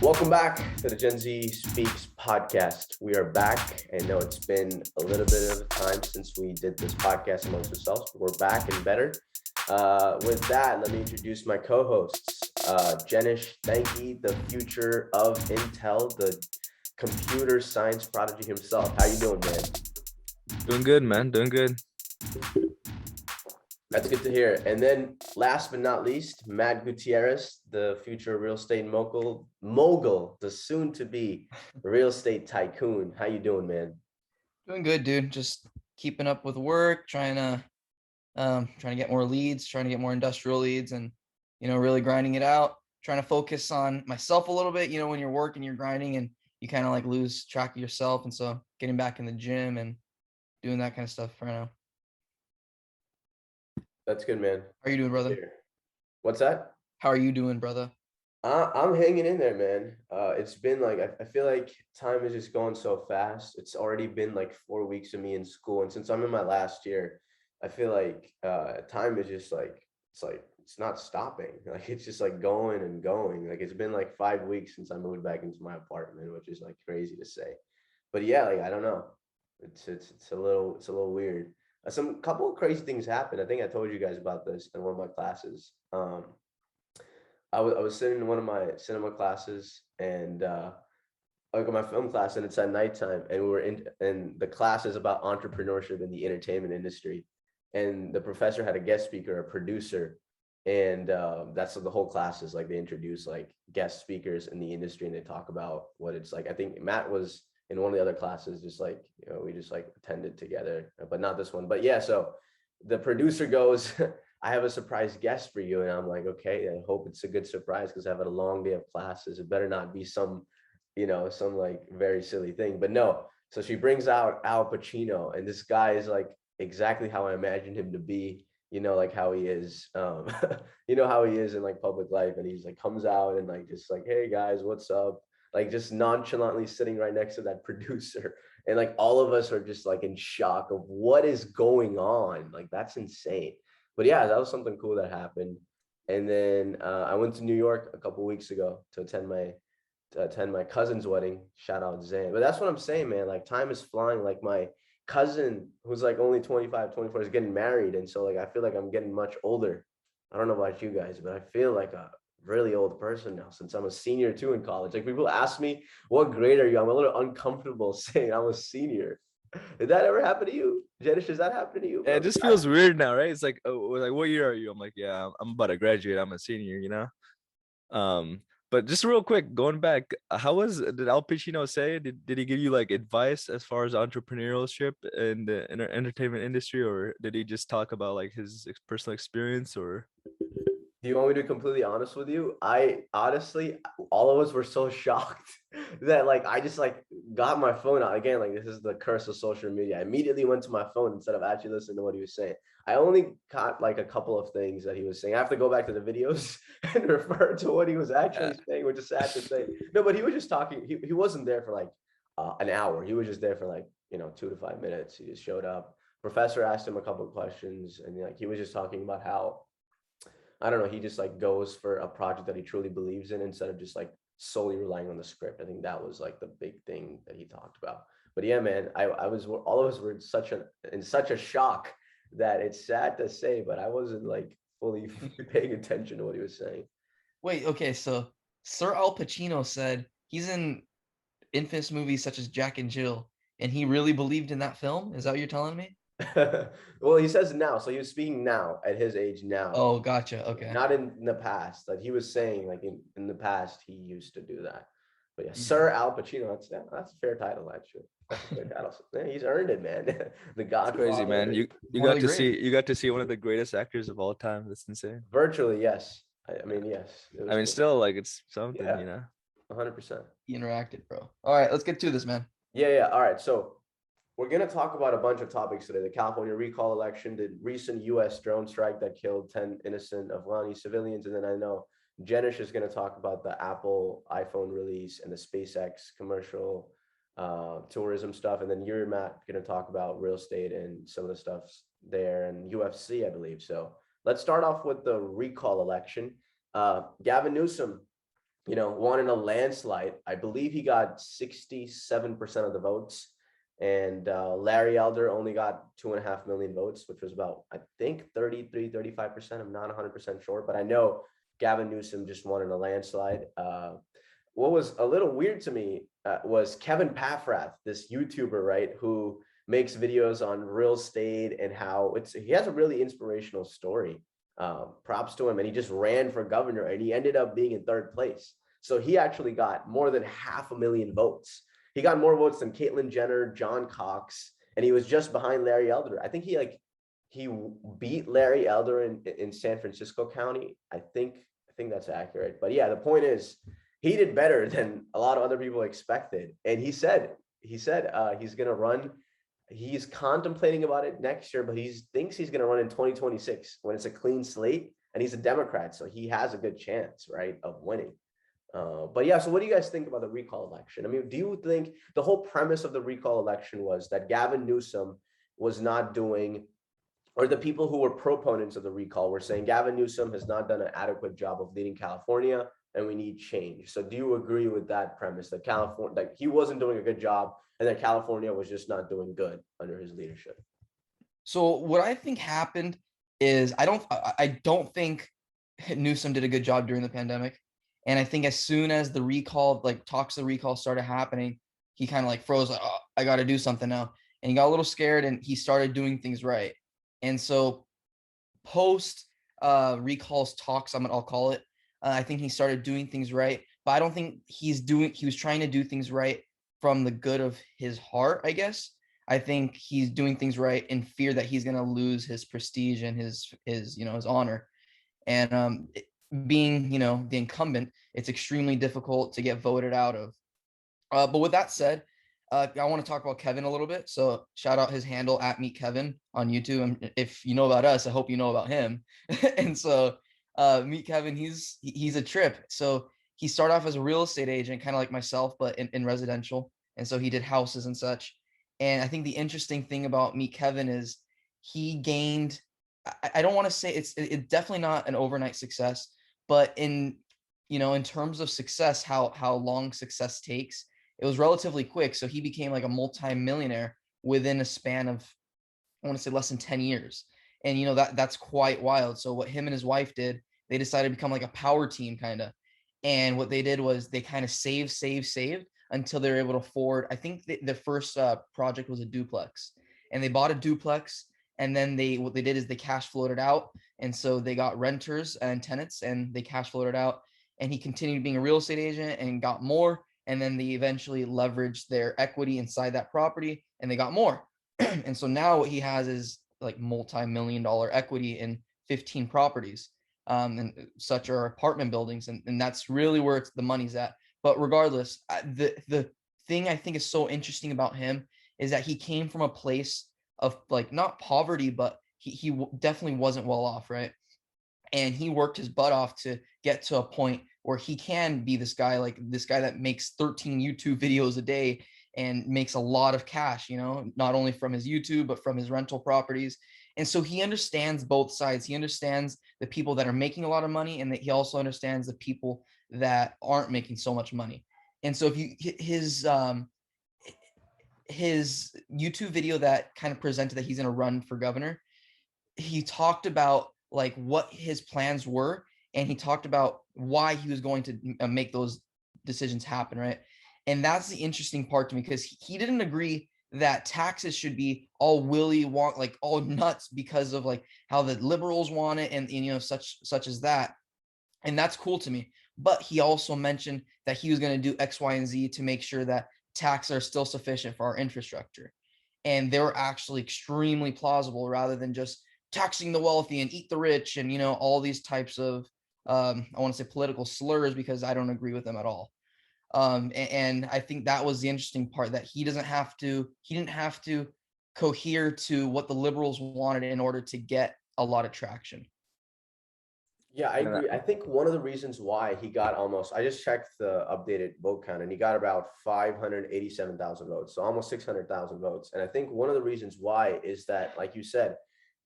Welcome back to the Gen Z Speaks podcast. We are back. I know it's been a little bit of time since we did this podcast amongst ourselves, but we're back and better. With that, let me introduce my co-hosts. Jenish Thanky, the future of Intel, the computer science prodigy himself. How you doing, man? Doing good, man. Doing good. That's good to hear. And then last but not least, Matt Gutierrez, the future real estate mogul, the soon to be real estate tycoon. How you doing, man? Doing good, dude. Just keeping up with work, trying to get more leads, trying to get more industrial leads, and really grinding it out, trying to focus on myself a little bit. When you're working, you're grinding and you kind of like lose track of yourself. And so getting back in the gym and doing that kind of stuff right now. That's good, man. How are you doing, brother? What's that? How are you doing, brother? I'm hanging in there, man. It's been like, I feel like time is just going so fast. It's already been like 4 weeks of me in school. And since I'm in my last year, I feel like time is just like, it's not stopping. Like, it's just like going and going. Like, it's been like 5 weeks since I moved back into my apartment, which is like crazy to say. But yeah, like, I don't know. It's a little weird. Some couple of crazy things happened. I think I told you guys about this in one of my classes. I was sitting in one of my cinema classes and like my film class, and it's at nighttime, and we were and the class is about entrepreneurship in the entertainment industry, and the professor had a guest speaker, a producer, and that's what the whole class is like. They introduce like guest speakers in the industry, and they talk about what it's like. I think Matt was in one of the other classes, just like, we just like attended together, but not this one. But yeah, so the producer goes, I have a surprise guest for you. And I'm like, okay, I hope it's a good surprise because I've had a long day of classes. It better not be some like very silly thing. But no. So she brings out Al Pacino, and this guy is like exactly how I imagined him to be, like how he is, how he is in like public life. And he's like, comes out and like, just like, hey guys, what's up? Like just nonchalantly sitting right next to that producer. And like all of us are just like in shock of what is going on. Like, that's insane. But yeah, that was something cool that happened. And then I went to New York a couple weeks ago to attend my cousin's wedding. Shout out Zane. But that's what I'm saying, man. Like, time is flying. Like, my cousin, who's like only 25, 24, is getting married. And so like, I feel like I'm getting much older. I don't know about you guys, but I feel like a really old person now since I'm a senior too in college. Like, people ask me, what grade are you? I'm a little uncomfortable saying I'm a senior. Did that ever happen to you? Jenish, does that happen to you, bro? It just feels weird now, right? It's like, oh, like, what year are you? I'm like, yeah, I'm about to graduate. I'm a senior, But just real quick, going back, did Al Pacino say, did he give you like advice as far as entrepreneurship in the entertainment industry, or did he just talk about like his personal experience, or? Do you want me to be completely honest with you? I honestly, all of us were so shocked that like I just like got my phone out again. Like, this is the curse of social media. I immediately went to my phone instead of actually listening to what he was saying. I only caught like a couple of things that he was saying. I have to go back to the videos and refer to what he was actually saying, which is sad to say. No, but he was just talking. He wasn't there for like an hour. He was just there for like 2 to 5 minutes. He just showed up. Professor asked him a couple of questions, and like he was just talking about how, I don't know, he just like goes for a project that he truly believes in instead of just like solely relying on the script. I think that was like the big thing that he talked about. But yeah, man, all of us were in such a shock that it's sad to say, but I wasn't like fully paying attention to what he was saying. Wait, okay, so Sir Al Pacino said he's in infamous movies such as Jack and Jill, and he really believed in that film? Is that what you're telling me? Well, he says now, so he was speaking now at his age now. Oh, gotcha. Okay. Not in the past. Like, he was saying like in the past he used to do that. But yeah, Sir Al Pacino, that's a fair title, actually. That's a fair title. Yeah, he's earned it, man. The Godfather. Crazy, man. You got to see one of the greatest actors of all time. That's insane. Virtually, yes. I mean, yes. I mean, still, like, it's something, 100%. He interacted, bro. All right, let's get to this, man. Yeah. All right. So we're going to talk about a bunch of topics today. The California recall election, the recent U.S. drone strike that killed 10 innocent Afghani civilians. And then I know Jenish is going to talk about the Apple iPhone release and the SpaceX commercial tourism stuff. And then you're, Matt, going to talk about real estate and some of the stuff there and UFC, I believe. So let's start off with the recall election. Gavin Newsom, won in a landslide. I believe he got 67% of the votes. And Larry Elder only got 2.5 million votes, which was about, I think, 35%. I'm not 100% sure, but I know Gavin Newsom just won in a landslide. What was a little weird to me was Kevin Paffrath, this YouTuber, right, who makes videos on real estate and how he has a really inspirational story. Props to him. And he just ran for governor and he ended up being in third place. So he actually got more than 500,000 votes. He got more votes than Caitlyn Jenner, John Cox, and he was just behind Larry Elder. I think he beat Larry Elder in San Francisco County. I think that's accurate. But yeah, the point is he did better than a lot of other people expected. And he said he's gonna run. He's contemplating about it next year, but he thinks he's gonna run in 2026 when it's a clean slate. And he's a Democrat, so he has a good chance, right, of winning. But yeah, so what do you guys think about the recall election? I mean, do you think the whole premise of the recall election was that Gavin Newsom was not doing, or the people who were proponents of the recall were saying Gavin Newsom has not done an adequate job of leading California and we need change? So do you agree with that premise that California, like he wasn't doing a good job and that California was just not doing good under his leadership? So what I think happened is I don't think Newsom did a good job during the pandemic. And I think as soon as the recall, like talks of the recall started happening, he kind of like froze, like, oh, I got to do something now. And he got a little scared and he started doing things right. And so post recalls talks, I'll call it, I think he started doing things right. But I don't think he was trying to do things right from the good of his heart, I guess. I think he's doing things right in fear that he's going to lose his prestige and his honor. And being, the incumbent, it's extremely difficult to get voted out of. But with that said, I want to talk about Kevin a little bit. So shout out his handle at Meet Kevin on YouTube. And if you know about us, I hope you know about him. And so Meet Kevin, he's a trip. So he started off as a real estate agent, kind of like myself, but in residential. And so he did houses and such. And I think the interesting thing about Meet Kevin is he gained, I don't want to say it's definitely not an overnight success, but in terms of success, how long success takes, it was relatively quick. So he became like a multi-millionaire within a span of, I want to say, less than 10 years. And that's quite wild. So what him and his wife did, they decided to become like a power team kind of. And what they did was they kind of saved until they were able to afford, I think the first project was a duplex. And they bought a duplex, and then what they did is they cash flowed it out. And so they got renters and tenants and they cash flowed it out. And he continued being a real estate agent and got more. And then they eventually leveraged their equity inside that property and they got more. And so now what he has is like multi-million-dollar equity in 15 properties, and such are apartment buildings. And that's really where the money's at. But regardless, the thing I think is so interesting about him is that he came from a place of like not poverty, but he definitely wasn't well off, right? And he worked his butt off to get to a point where he can be this guy that makes 13 YouTube videos a day and makes a lot of cash, not only from his YouTube, but from his rental properties. And so he understands both sides. He understands the people that are making a lot of money, and that he also understands the people that aren't making so much money. And so if his YouTube video that kind of presented that he's going to run for governor, he talked about like what his plans were, and he talked about why he was going to make those decisions happen, right? And that's the interesting part to me, because he didn't agree that taxes should be all like all nuts because of like how the liberals want it, and such as that. And that's cool to me. But he also mentioned that he was going to do X, Y, and Z to make sure that taxes are still sufficient for our infrastructure. And they were actually extremely plausible, rather than just taxing the wealthy and eat the rich and all these types of I want to say political slurs, because I don't agree with them at all. And I think that was the interesting part, that he didn't have to cohere to what the liberals wanted in order to get a lot of traction. Yeah, I agree. I think one of the reasons why he got I just checked the updated vote count, and he got about 587,000 votes, so almost 600,000 votes. And I think one of the reasons why is that, like you said,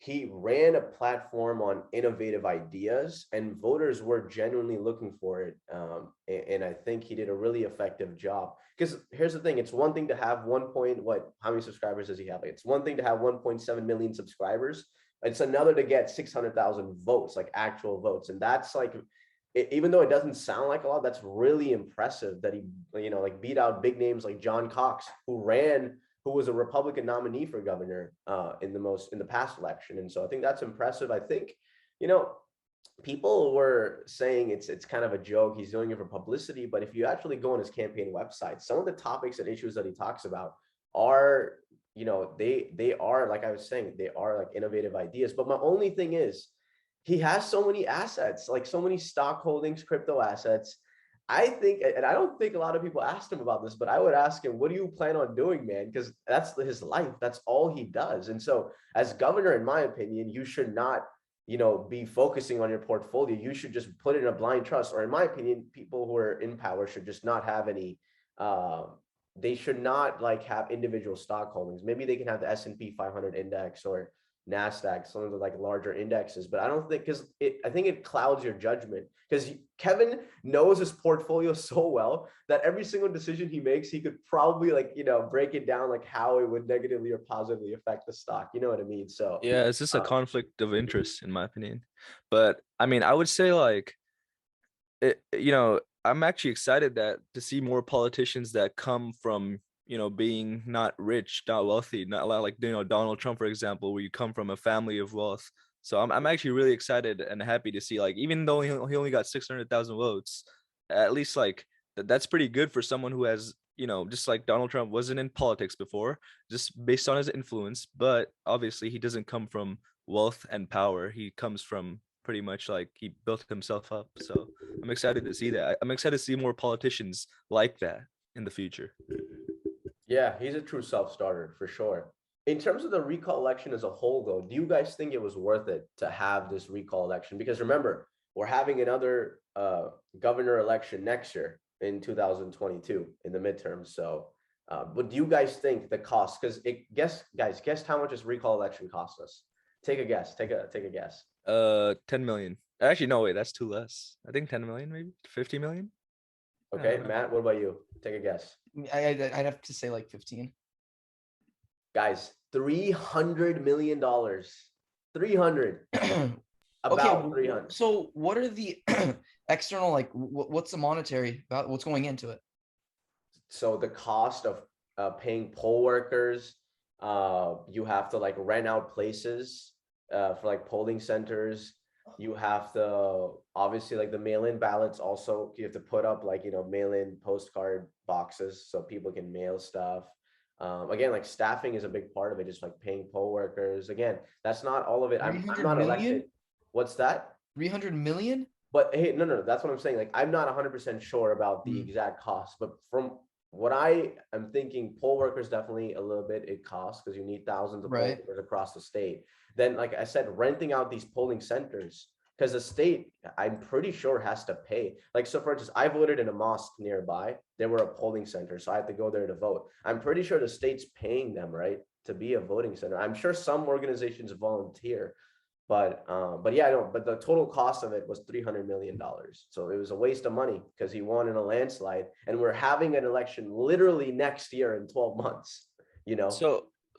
he ran a platform on innovative ideas, and voters were genuinely looking for it. And I think he did a really effective job. Because here's the thing: it's one thing to have how many subscribers does he have? Like, it's one thing to have 1.7 million subscribers. It's another to get 600,000 votes, like actual votes, and that's like, even though it doesn't sound like a lot, that's really impressive that he, like beat out big names like John Cox, who was a Republican nominee for governor in the past election. And so I think that's impressive. I think, you know, people were saying it's kind of a joke. He's doing it for publicity. But if you actually go on his campaign website, some of the topics and issues that he talks about are, they are, like I was saying, they are like innovative ideas. But my only thing is, he has so many assets, like so many stock holdings, crypto assets. I think, and I don't think a lot of people asked him about this, but I would ask him, what do you plan on doing, man? Because that's his life. That's all he does. And so as governor, in my opinion, you should not, be focusing on your portfolio. You should just put it in a blind trust. Or in my opinion, people who are in power should just not have any, they should not like have individual stock holdings. Maybe they can have the S&P 500 index or NASDAQ, some of the like larger indexes, but I don't think, I think it clouds your judgment, because Kevin knows his portfolio so well that every single decision he makes, he could probably break it down like how it would negatively or positively affect the stock. You know what I mean? So Yeah, it's just a conflict of interest in my opinion. But I mean, I would say like I'm actually excited that to see more politicians that come from, being not rich, not wealthy, not like, Donald Trump, for example, where you come from a family of wealth. So I'm actually really excited and happy to see, like, even though he only got 600,000 votes, at least like that's pretty good for someone who has, just like Donald Trump wasn't in politics before, just based on his influence. But obviously he doesn't come from wealth and power. He comes from pretty much like he built himself up. So I'm excited to see that. I'm excited to see more politicians like that in the future. yeah, he's a true self-starter for sure. In terms of the recall election as a whole, though, do you guys think it was worth it to have this recall election? Because remember, we're having another governor election next year in 2022 in the midterms. So, but do you guys think the cost? Because guess how much this recall election cost us? Take a guess. Take a guess. 10 million. Actually, no, wait, that's too less. I think 10 million, maybe 50 million. Okay, Matt, what about you? Take a guess. I'd have to say like 15. Guys, $300 million. 300. About 300. So what are the external, like, what's the monetary about, what's going into it? So the cost of paying poll workers, you have to like rent out places for like polling centers. You have to obviously like the mail-in ballots. Also, you have to put up like mail-in postcard boxes so people can mail stuff. Again, like staffing is a big part of it, just like paying poll workers. Again, that's not all of it. I'm not elected. What's that? 300 million? But hey, no, that's what I'm saying. Like, I'm not 100% sure about the exact cost, but from what I am thinking, poll workers definitely a little bit it costs, because you need thousands of poll workers across the state. Then, like I said, renting out these polling centers, because the state, I'm pretty sure, has to pay. Like, so for instance, I voted in a mosque nearby. They were a polling center, so I had to go there to vote. I'm pretty sure the state's paying them, right, to be a voting center. I'm sure some organizations volunteer, but yeah, I don't. But the total cost of it was $300 million. So it was a waste of money because he won in a landslide, and we're having an election literally next year in 12 months.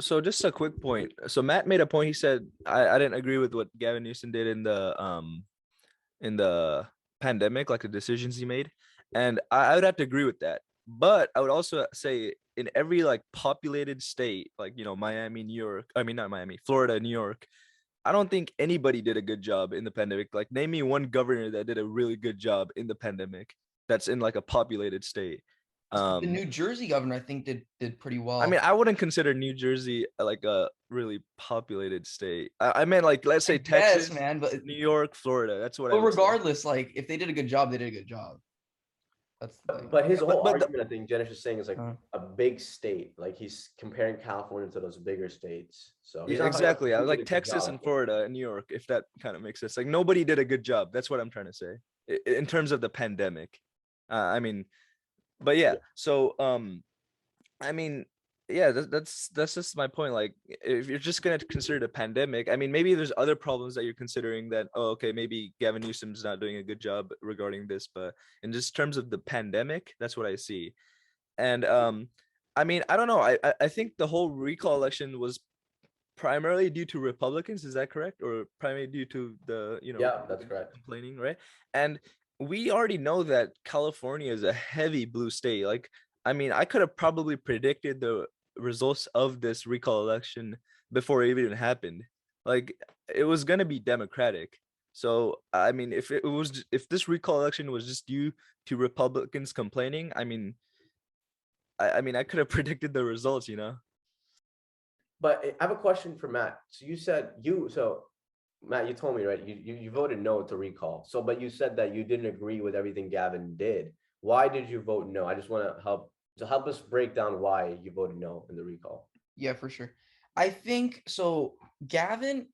So just a quick point. So Matt made a point. He said I didn't agree with what Gavin Newsom did in the pandemic, like the decisions he made, and I would have to agree with that. But I would also say in every like populated state, like Miami, New York. I mean, not Miami, Florida, New York. I don't think anybody did a good job in the pandemic. Like, name me one governor that did a really good job in the pandemic that's in like a populated state. The New Jersey governor, I think, did pretty well. I mean, I wouldn't consider New Jersey like a really populated state. I meant like, let's say Texas, man, but New York, Florida. That's what. But regardless, like if they did a good job, they did a good job. That's but his whole argument, I think Janish is saying, is like a big state. Like he's comparing California to those bigger states. So yeah, exactly. I was like Texas and Florida and New York, if that kind of makes sense. Like nobody did a good job. That's what I'm trying to say in terms of the pandemic. I mean, but yeah. So I mean, yeah, that's just my point. Like, if you're just gonna consider the pandemic, I mean, maybe there's other problems that you're considering that, oh, okay, maybe Gavin Newsom's not doing a good job regarding this, but in just terms of the pandemic, that's what I see. And I mean, I don't know. I think the whole recall election was primarily due to Republicans. Is that correct? Or primarily due to the, Yeah, that's Republicans correct. complaining, right? And we already know that California is a heavy blue state. Like, I mean, I could have probably predicted the results of this recall election before it even happened. Like, it was gonna be Democratic. So I mean, if this recall election was just due to Republicans complaining, I mean, I mean, I could have predicted the results. But I have a question for Matt. So you said so Matt, you told me, right? You voted no to recall. So, but you said that you didn't agree with everything Gavin did. Why did you vote no? I just want to help us break down why you voted no in the recall. Yeah, for sure. I think so. Gavin,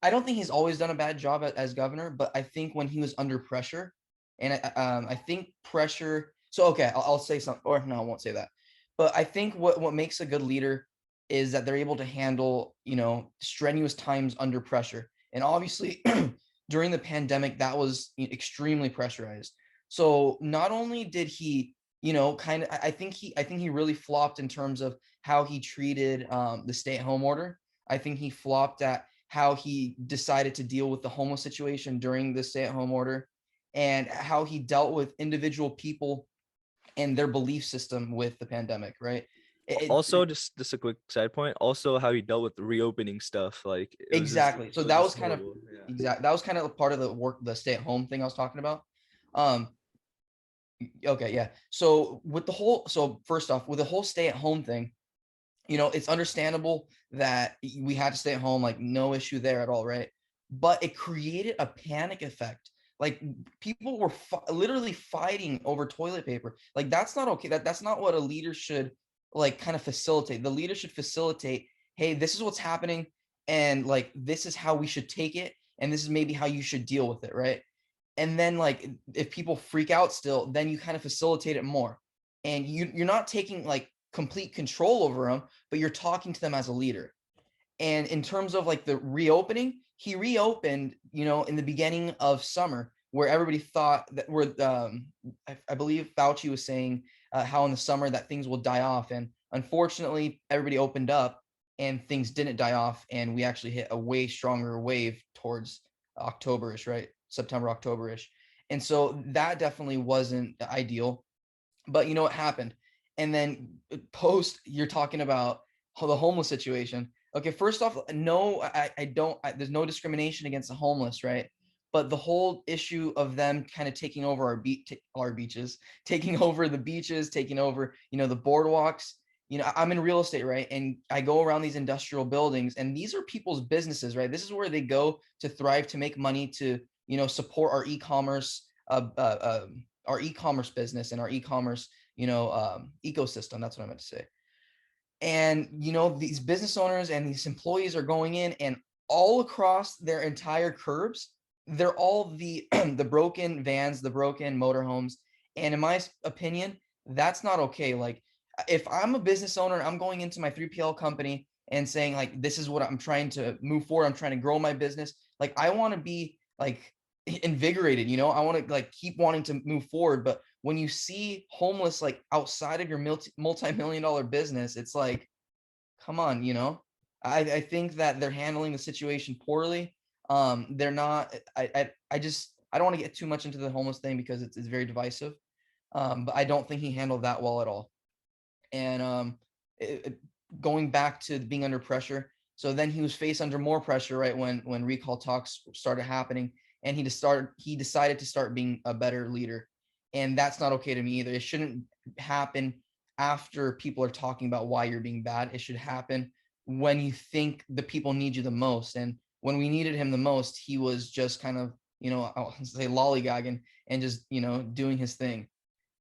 I don't think he's always done a bad job as governor, but I think when he was under pressure, and I think pressure. So okay, I'll say something, or no, I won't say that. But I think what makes a good leader is that they're able to handle strenuous times under pressure. And obviously, during the pandemic, that was extremely pressurized. So not only did he, kind of, I think he really flopped in terms of how he treated the stay-at-home order. I think he flopped at how he decided to deal with the homeless situation during the stay-at-home order, and how he dealt with individual people and their belief system with the pandemic, right? Also, just a quick side point. Also, how he dealt with the reopening stuff. Like, Exactly. So it was that was just kind of horrible. Yeah. that was kind of part of the stay-at-home thing I was talking about. Um, okay, yeah. So first off, with the whole stay-at-home thing, it's understandable that we had to stay at home, like no issue there at all, right? But it created a panic effect. Like people were literally fighting over toilet paper. Like that's not okay. That's not what a leader should like kind of facilitate. The leader should facilitate, hey, this is what's happening, and like this is how we should take it, and this is maybe how you should deal with it, right? And then like if people freak out still, then you kind of facilitate it more. And you're not taking like complete control over them, but you're talking to them as a leader. And in terms of like the reopening, he reopened, in the beginning of summer, where everybody thought that I believe Fauci was saying how in the summer that things will die off. And unfortunately, everybody opened up and things didn't die off. And we actually hit a way stronger wave towards Octoberish, right? September, Octoberish. And so that definitely wasn't ideal. But you know what happened? And then post, you're talking about the homeless situation. Okay, first off, no, I don't. There's no discrimination against the homeless, right? But the whole issue of them kind of taking over our beaches, taking over the beaches, taking over, the boardwalks. I'm in real estate, right? And I go around these industrial buildings, and these are people's businesses, right? This is where they go to thrive, to make money, to support our e-commerce business and our e-commerce ecosystem. That's what I meant to say. And these business owners and these employees are going in, and all across their entire curbs, they're all the the broken vans, the broken motorhomes. And in my opinion, that's not okay. Like if I'm a business owner, I'm going into my 3PL company and saying like, this is what I'm trying to move forward, I'm trying to grow my business. Like I want to be like invigorated, I want to like keep wanting to move forward. But when you see homeless like outside of your multi-million dollar business, it's like, come on. I think that they're handling the situation poorly. They're not. I don't want to get too much into the homeless thing because it's very divisive. But I don't think he handled that well at all. And going back to being under pressure, so then he was faced under more pressure, right? When recall talks started happening, and he decided to start being a better leader. And that's not okay to me either. It shouldn't happen after people are talking about why you're being bad. It should happen when you think the people need you the most. And when we needed him the most, he was just kind of, I'll say lollygagging and just, doing his thing.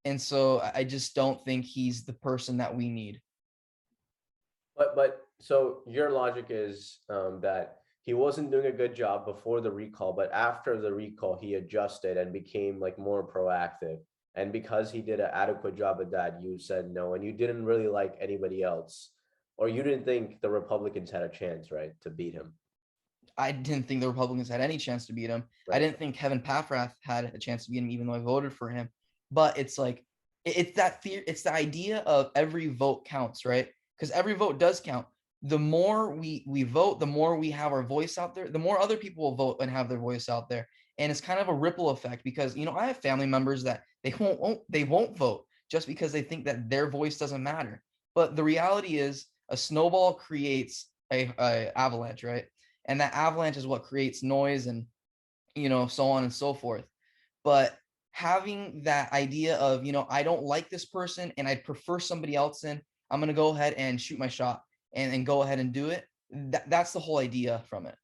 And so I just don't think he's the person that we need. But so your logic is that he wasn't doing a good job before the recall, but after the recall, he adjusted and became like more proactive. And because he did an adequate job at that, you said no, and you didn't really like anybody else or you didn't think the Republicans had a chance, right, to beat him? I didn't think the Republicans had any chance to beat him. I Right. didn't think Kevin Paffrath had a chance to beat him, even though I voted for him. But it's like it's that theory, it's the idea of every vote counts, right? Because every vote does count. The more we vote, the more we have our voice out there, the more other people will vote and have their voice out there. And it's kind of a ripple effect because I have family members that they won't vote just because they think that their voice doesn't matter. But the reality is a snowball creates a avalanche, right? And that avalanche is what creates noise and so on and so forth. But having that idea of I don't like this person and I'd prefer somebody else in, I'm going to go ahead and shoot my shot and go ahead and do it. That's the whole idea from it.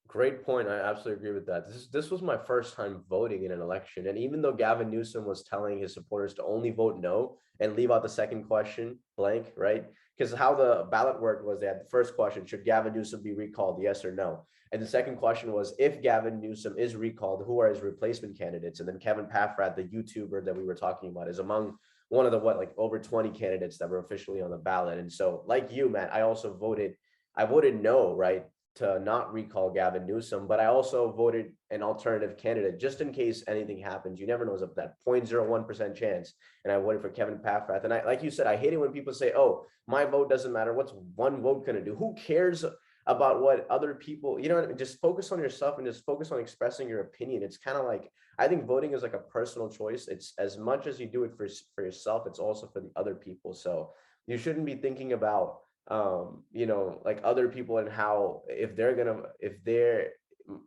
Great point. I absolutely agree with that. This was my first time voting in an election. And even though Gavin Newsom was telling his supporters to only vote no and leave out the second question blank, right? Because how the ballot worked was they had the first question, should Gavin Newsom be recalled, yes or no? And the second question was, if Gavin Newsom is recalled, who are his replacement candidates? And then Kevin Paffrath, the YouTuber that we were talking about, is among one of the like over 20 candidates that were officially on the ballot. And so like you, Matt, I voted no, right, to not recall Gavin Newsom, but I also voted an alternative candidate just in case anything happens. You never know, of that 0.01% chance. And I voted for Kevin Paffrath. And I, like you said, I hate it when people say, oh, my vote doesn't matter. What's one vote going to do? Who cares about what other people, what I mean? Just focus on yourself and just focus on expressing your opinion. It's kind of like, I think voting is like a personal choice. It's as much as you do it for yourself, it's also for the other people. So you shouldn't be thinking about like other people and how if they're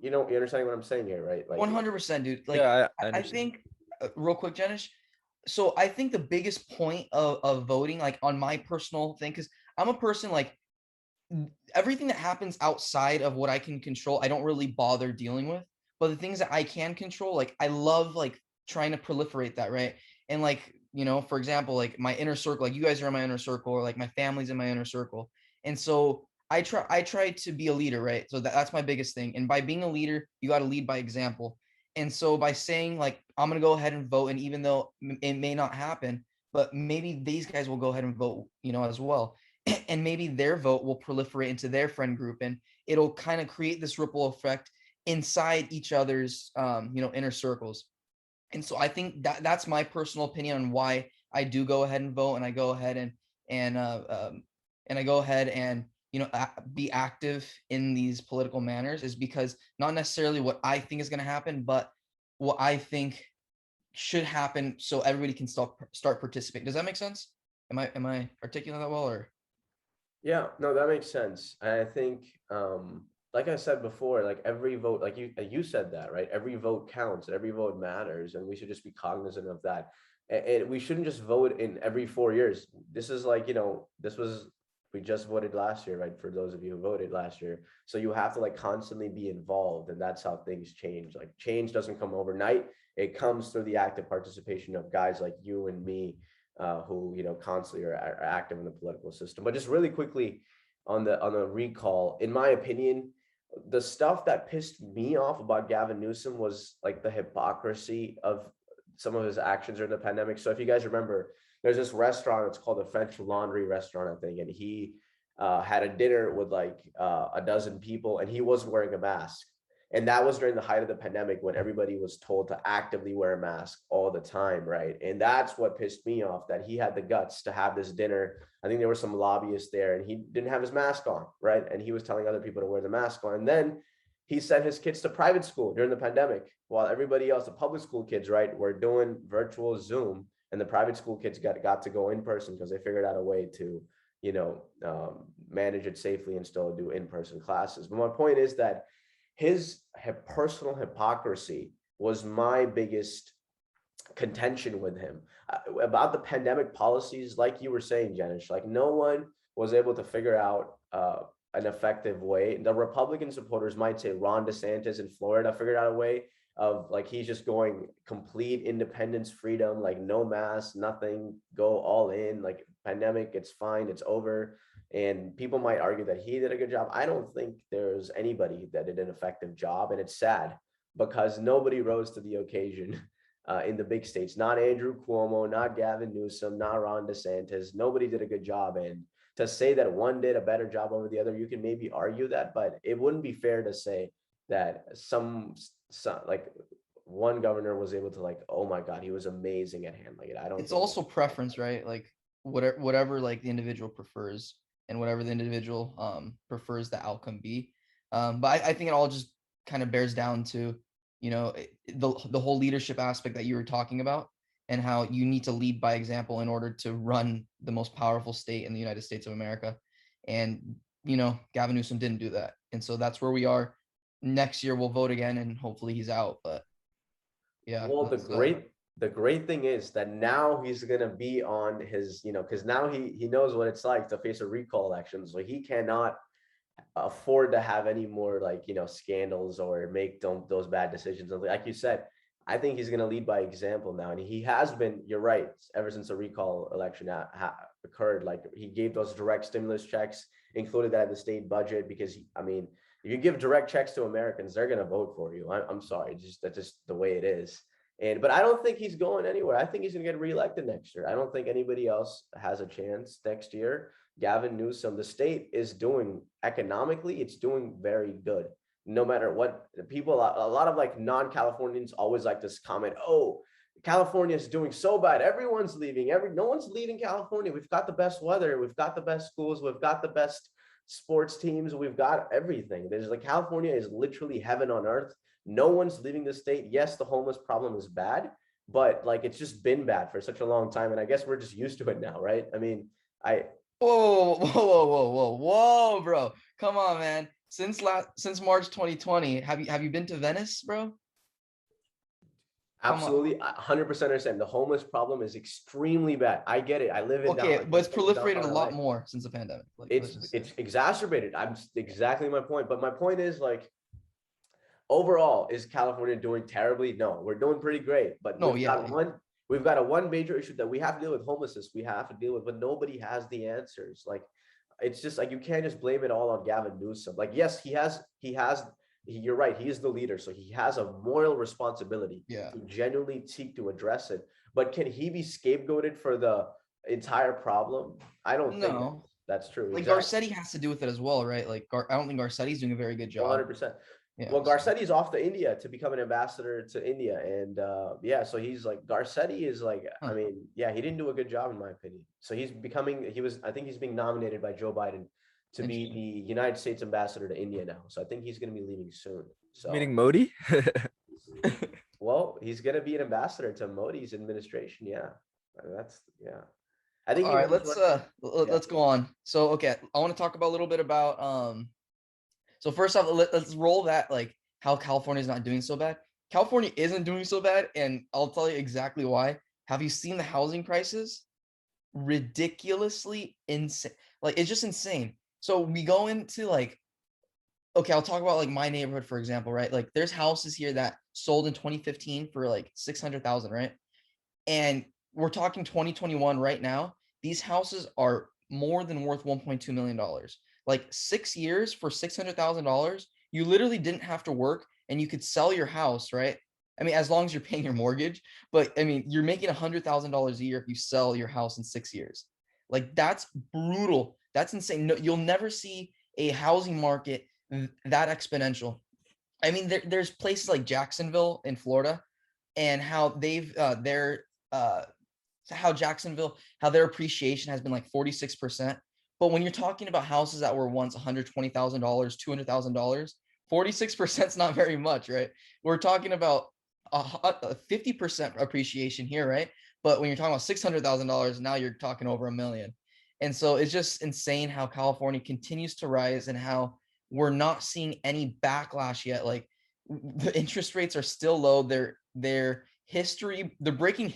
you understanding what I'm saying here, right? Like 100%, dude. Like Yeah, I I understand. think real quick, Jenish. So I think the biggest point of voting, like on my personal thing, because I'm a person like everything that happens outside of what I can control, I don't really bother dealing with. But the things that I can control, like I love like trying to proliferate that, right? And like, for example, like my inner circle, like you guys are in my inner circle, or like my family's in my inner circle. And so I try to be a leader, right? So that's my biggest thing. And by being a leader, you got to lead by example. And so by saying like I'm gonna go ahead and vote, and even though it may not happen, but maybe these guys will go ahead and vote, as well. And maybe their vote will proliferate into their friend group, and it'll kind of create this ripple effect inside each other's inner circles. And so I think that's my personal opinion on why I do go ahead and vote, and I go ahead and and I go ahead and be active in these political manners, is because not necessarily what I think is going to happen, but what I think should happen so everybody can start participating. Does that make sense? Am I articulating that well? Or yeah, no, that makes sense. And I think like I said before, like every vote, like you said that, right? Every vote counts, every vote matters, and we should just be cognizant of that. And we shouldn't just vote in every 4 years. This is like, we just voted last year, right? For those of you who voted last year. So you have to like constantly be involved, and that's how things change. Like change doesn't come overnight. It comes through the active participation of guys like you and me, who constantly are active in the political system. But just really quickly on the recall, in my opinion, the stuff that pissed me off about Gavin Newsom was like the hypocrisy of some of his actions during the pandemic. So if you guys remember, there's this restaurant, it's called the French Laundry restaurant, I think, and he had a dinner with like a dozen people, and he wasn't wearing a mask. And that was during the height of the pandemic when everybody was told to actively wear a mask all the time, right? And that's what pissed me off, that he had the guts to have this dinner. I think there were some lobbyists there, and he didn't have his mask on, right? And he was telling other people to wear the mask on. And then he sent his kids to private school during the pandemic, while everybody else, the public school kids, right, were doing virtual Zoom, and the private school kids got to go in person because they figured out a way to, manage it safely and still do in-person classes. But my point is that his personal hypocrisy was my biggest contention with him about the pandemic policies. Like you were saying, Janish, like no one was able to figure out an effective way. The Republican supporters might say Ron DeSantis in Florida figured out a way of like, he's just going complete independence, freedom, like no mask, nothing, go all in, like pandemic, it's fine, it's over. And people might argue that he did a good job. I don't think there's anybody that did an effective job. And it's sad because nobody rose to the occasion in the big states. Not Andrew Cuomo, not Gavin Newsom, not Ron DeSantis. Nobody did a good job. And to say that one did a better job over the other, you can maybe argue that, but it wouldn't be fair to say that some like one governor was able to like, oh my God, he was amazing at handling it. I don't It's think also preference, right? Like whatever like the individual prefers and whatever the individual prefers the outcome be. But I think it all just kind of bears down to, you know, the whole leadership aspect that you were talking about, and how you need to lead by example in order to run the most powerful state in the United States of America. And, you know, Gavin Newsom didn't do that. And so that's where we are. Next year we'll vote again and hopefully he's out. But yeah, Well, that's the great thing is that now he's gonna be on his, you know, because now he knows what it's like to face a recall election, so he cannot afford to have any more like, you know, scandals or make those bad decisions. And like you said, I think he's gonna lead by example now, and he has been. You're right. Ever since the recall election occurred, like he gave those direct stimulus checks, included that in the state budget, because I mean, if you give direct checks to Americans, they're gonna vote for you. I'm sorry, that's just the way it is. But I don't think he's going anywhere. I think he's going to get reelected next year. I don't think anybody else has a chance next year. Gavin Newsom, the state is doing economically, it's doing very good. No matter what people, a lot of like non-Californians always like this comment, oh, California is doing so bad. Everyone's leaving. No one's leaving California. We've got the best weather. We've got the best schools. We've got the best sports teams. We've got everything. There's like California is literally heaven on earth. No one's leaving the state. Yes, the homeless problem is bad, but like it's just been bad for such a long time, and I guess we're just used to it now, right? I mean, whoa, bro. Come on, man. Since March 2020, have you been to Venice, bro? Absolutely, 100% understand. The homeless problem is extremely bad. I get it. I live in okay, but it's proliferated a lot more since the pandemic. Like, it's exacerbated. I'm exactly my point. But my point is like, overall, is California doing terribly? No, we're doing pretty great. But we've got one major issue that we have to deal with: homelessness. We have to deal with, but nobody has the answers. Like, it's just like you can't just blame it all on Gavin Newsom. Like, yes, he has. You're right. He is the leader, so he has a moral responsibility to genuinely seek to address it. But can he be scapegoated for the entire problem? I don't think that's true. Like Garcetti has to do with it as well, right? Like I don't think Garcetti's doing a very good job. 100%. Yeah, well, Garcetti's off to India to become an ambassador to India, and so he's like, Garcetti is like, I mean, he didn't do a good job in my opinion. So I think he's being nominated by Joe Biden to be the United States ambassador to India now. So I think he's going to be leaving soon. So meeting Modi. Well, he's going to be an ambassador to Modi's administration. Yeah, I think. All right, let's go on. So okay, I want to talk about a little bit about So first off, let's roll that, like how California is not doing so bad. California isn't doing so bad, and I'll tell you exactly why. Have you seen the housing prices? Ridiculously insane. Like, it's just insane. So we go into like, okay, I'll talk about like my neighborhood, for example, right? Like there's houses here that sold in 2015 for like 600,000, right? And we're talking 2021 right now. These houses are more than worth $1.2 million. Like 6 years for $600,000, you literally didn't have to work and you could sell your house, right? I mean, as long as you're paying your mortgage, but I mean, you're making $100,000 a year if you sell your house in 6 years. Like, that's brutal. That's insane. No, you'll never see a housing market that exponential. I mean, there's places like Jacksonville in Florida, and how how their appreciation has been like 46%. But when you're talking about houses that were once $120,000, $200,000, 46% is not very much, right? We're talking about a 50% appreciation here, right? But when you're talking about $600,000, now you're talking over $1 million. And so it's just insane how California continues to rise and how we're not seeing any backlash yet. Like, the interest rates are still low. They're breaking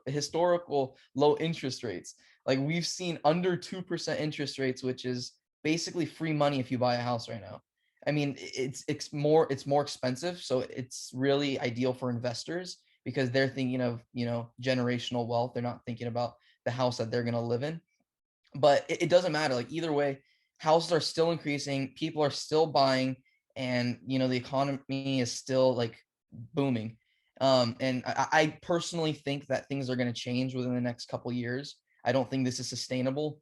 historical low interest rates. Like, we've seen under 2% interest rates, which is basically free money if you buy a house right now. I mean, it's more expensive, so it's really ideal for investors because they're thinking of, generational wealth. They're not thinking about the house that they're going to live in. But it doesn't matter. Like, either way, houses are still increasing, people are still buying, and the economy is still like booming. And I personally think that things are going to change within the next couple of years. I don't think this is sustainable.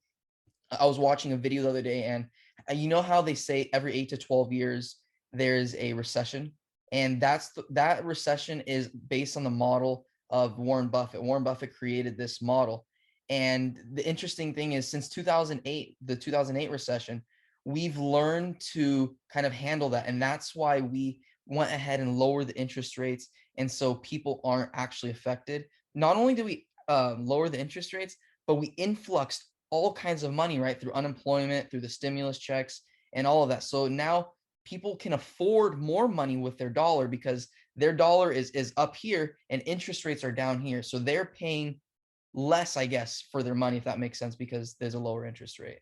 I was watching a video the other day, and you know how they say every 8 to 12 years there's a recession, and that recession is based on the model of Warren Buffett. Warren Buffett created this model, and the interesting thing is, since 2008, the 2008 recession, we've learned to kind of handle that, and that's why we went ahead and lowered the interest rates, and so people aren't actually affected. Not only did we lower the interest rates, but we influxed all kinds of money, right, through unemployment, through the stimulus checks, and all of that. So now people can afford more money with their dollar because their dollar is up here and interest rates are down here. So they're paying less, I guess, for their money, if that makes sense, because there's a lower interest rate.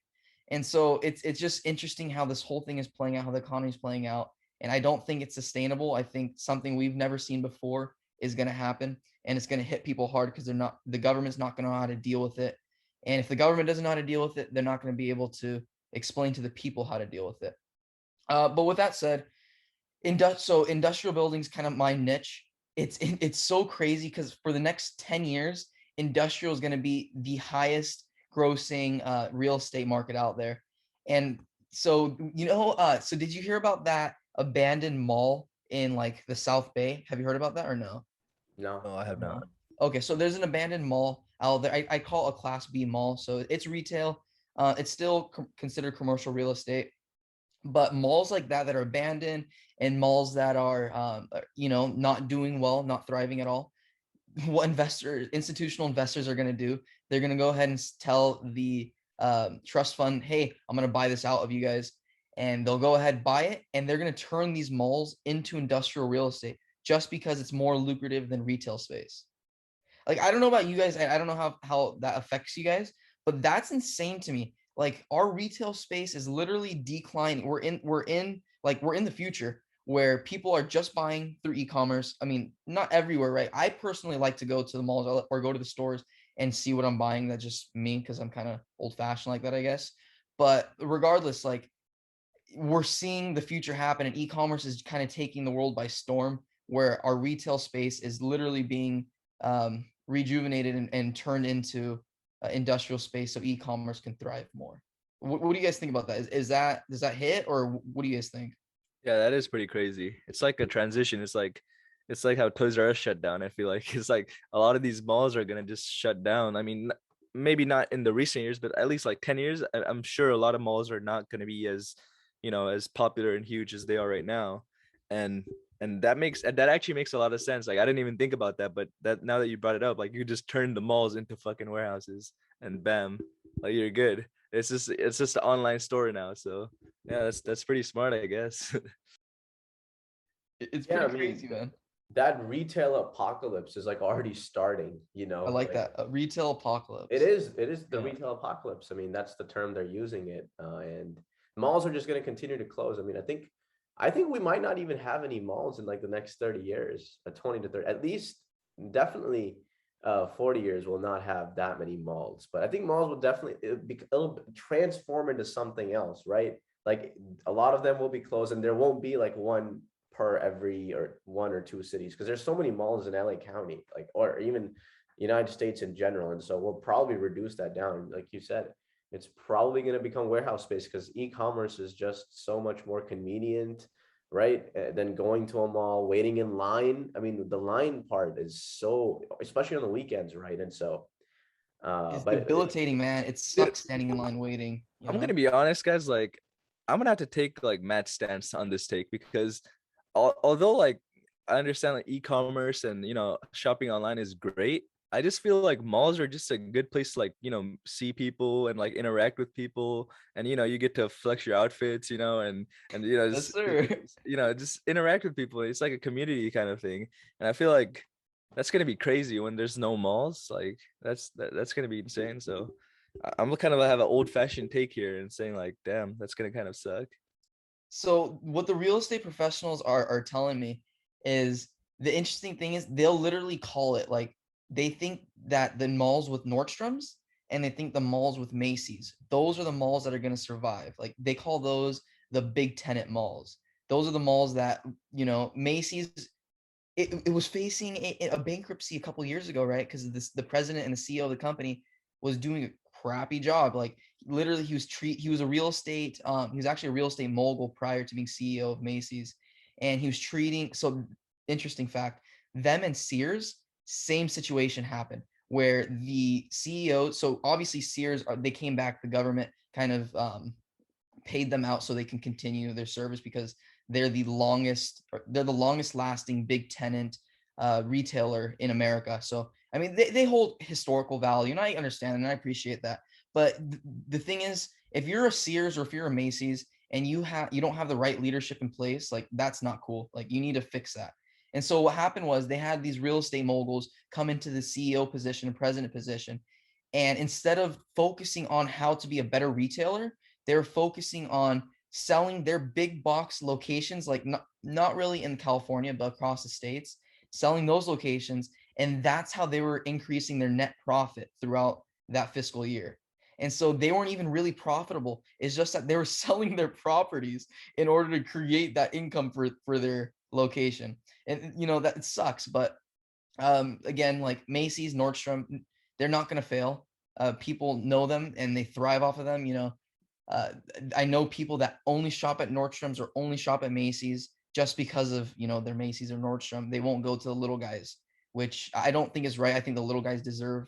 And so it's just interesting how this whole thing is playing out, how the economy is playing out. And I don't think it's sustainable. I think something we've never seen before is going to happen, and it's going to hit people hard because the government's not going to know how to deal with it. And if the government doesn't know how to deal with it, they're not going to be able to explain to the people how to deal with it. But with that said, so industrial buildings kind of my niche. It's so crazy because for the next 10 years, industrial is going to be the highest grossing real estate market out there. And so, so did you hear about that abandoned mall in like the South Bay? Have you heard about that or no? No. No, I have not. Okay, so there's an abandoned mall out there. I call it a Class B mall. So it's retail. It's still considered commercial real estate, but malls like that are abandoned, and malls that are, not doing well, not thriving at all, what institutional investors are going to do, they're going to go ahead and tell the trust fund, hey, I'm going to buy this out of you guys, and they'll go ahead, buy it, and they're going to turn these malls into industrial real estate just because it's more lucrative than retail space. Like, I don't know about you guys, I don't know how that affects you guys, but that's insane to me. Like, our retail space is literally declining. We're in the future where people are just buying through e-commerce. I mean, not everywhere, right? I personally like to go to the malls or go to the stores and see what I'm buying. That's just me because I'm kind of old-fashioned like that, I guess. But regardless, like, we're seeing the future happen, and e-commerce is kind of taking the world by storm, where our retail space is literally being rejuvenated and turned into industrial space so e-commerce can thrive more. What do you guys think about that? Does that hit, or what do you guys think? Yeah, that is pretty crazy. It's like a transition. It's like how Toys R Us shut down. I feel like it's like a lot of these malls are gonna just shut down. I mean, maybe not in the recent years, but at least like 10 years, I'm sure a lot of malls are not gonna be as, as popular and huge as they are right now. And that actually makes a lot of sense. Like I didn't even think about that, but that now that you brought it up, like you just turn the malls into fucking warehouses and bam, like you're good. It's just an online store now. So yeah, that's pretty smart, I guess. It's Yeah, pretty I mean, crazy, man. that retail apocalypse is like already starting, I like like that. Retail it apocalypse. is the Yeah. retail apocalypse. I mean, that's the term they're using it. And malls are just going to continue to close. I mean, I think we might not even have any malls in like the next 30 years, 20 to 30, at least definitely 40 years will not have that many malls. But I think malls will definitely it'll transform into something else, right? Like a lot of them will be closed, and there won't be like one per every or one or two cities because there's so many malls in LA County, like or even United States in general. And so we'll probably reduce that down. Like you said, it's probably going to become warehouse space because e-commerce is just so much more convenient, right? Than going to a mall, waiting in line. I mean, the line part is so, especially on the weekends, right? And so, It's but debilitating, man. It Dude, sucks standing in line waiting, you I'm know? gonna be honest, guys. Like, I'm gonna have to take like Matt's stance on this take because although like I understand like e-commerce and shopping online is great, I just feel like malls are just a good place to like see people and like interact with people, and you get to flex your outfits, and Yes, just sir. just interact with people. It's like a community kind of thing, and I feel like that's gonna be crazy when there's no malls. Like that's gonna be insane. So I'm kind of have an old fashioned take here and saying like, damn, that's gonna kind of suck. So what the real estate professionals are telling me is, the interesting thing is they'll literally call it like, they think that the malls with Nordstrom's and they think the malls with Macy's, those are the malls that are going to survive. Like, they call those the big tenant malls. Those are the malls that, Macy's, it was facing a bankruptcy a couple years ago, right? Because the president and the CEO of the company was doing crappy job. Like literally he was a real estate, he was actually a real estate mogul prior to being CEO of Macy's. And he was treating, so interesting fact, them and Sears, same situation happened where the CEO, so obviously Sears, they came back, the government kind of paid them out so they can continue their service because they're the longest lasting big tenant retailer in America. So I mean, they hold historical value, and I understand and I appreciate that. But the thing is, if you're a Sears or if you're a Macy's and you don't have the right leadership in place, like that's not cool. Like you need to fix that. And so what happened was they had these real estate moguls come into the CEO position and president position. And instead of focusing on how to be a better retailer, they're focusing on selling their big box locations, like not really in California, but across the states, selling those locations. And that's how they were increasing their net profit throughout that fiscal year. And so they weren't even really profitable. It's just that they were selling their properties in order to create that income for their location. And you know, that it sucks. But again, like Macy's, Nordstrom, they're not going to fail. People know them and they thrive off of them. You know, I know people that only shop at Nordstrom's or only shop at Macy's just because of, you know, their Macy's or Nordstrom. They won't go to the little guys, which I don't think is right. I think the little guys deserve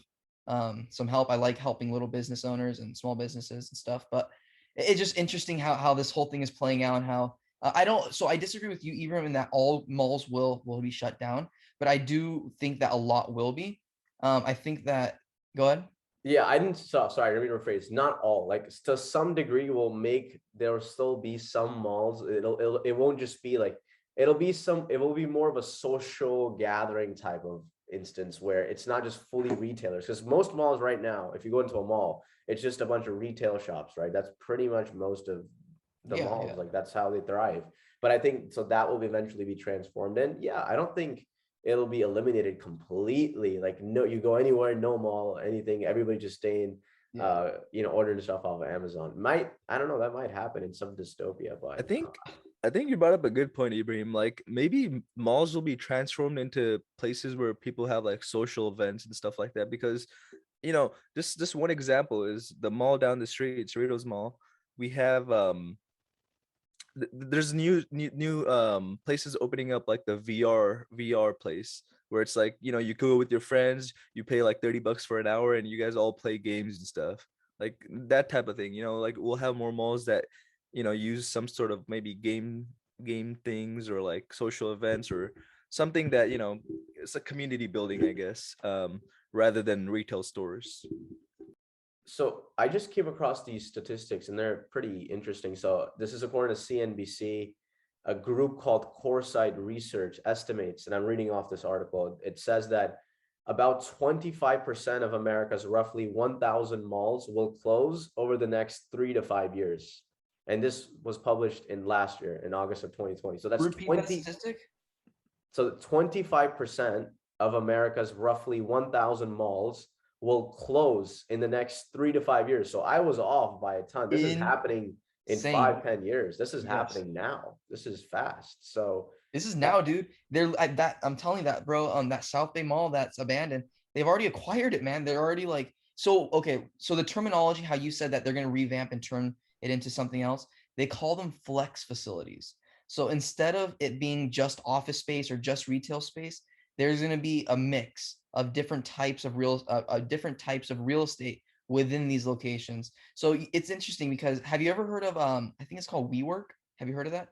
some help. I like helping little business owners and small businesses and stuff, but it's just interesting how this whole thing is playing out and how I disagree with you even in that all malls will be shut down, but I do think that a lot will be. I think that, go ahead. Yeah, I didn't. Sorry, let me rephrase. Not all. Like to some degree, there will still be some malls. It won't just be like it'll be some. It will be more of a social gathering type of instance where it's not just fully retailers. Because most malls right now, if you go into a mall, it's just a bunch of retail shops, right? That's pretty much most of the malls. Like that's how they thrive. But I think so that will eventually be transformed. And yeah, I don't think it'll be eliminated completely. Like no, you go anywhere, no mall, anything, everybody just staying, ordering stuff off of Amazon. I don't know, that might happen in some dystopia, but I think you brought up a good point, Ibrahim. Like maybe malls will be transformed into places where people have like social events and stuff like that. Because, you know, this one example is the mall down the street, Cerritos Mall. We have there's new places opening up, like the VR place where it's like, you know, you go with your friends, you pay like $30 for an hour and you guys all play games and stuff, like that type of thing. You know, like we'll have more malls that, you know, use some sort of maybe game things or like social events or something that, you know, it's a community building, I guess, rather than retail stores. so I just came across these statistics and they're pretty interesting. So this is according to CNBC. A group called Coresight Research estimates, and I'm reading off this article. It says that about 25% of America's roughly 1,000 malls will close over the next 3 to 5 years. And this was published in last year, in August of 2020. So that's Repeat that statistic. So 25% of America's roughly 1,000 malls will close in the next 3 to 5 years. So I was off by a ton. This is happening in 5-10 years. This is happening now. This is fast. So this is now, dude. I'm telling you that, bro. That South Bay Mall that's abandoned, they've already acquired it, man. They're already like, so okay. So the terminology, how you said that they're gonna revamp and turn it into something else, they call them flex facilities. So instead of it being just office space or just retail space, there's gonna be a mix of different types of real estate within these locations. So it's interesting because have you ever heard of I think it's called WeWork? Have you heard of that?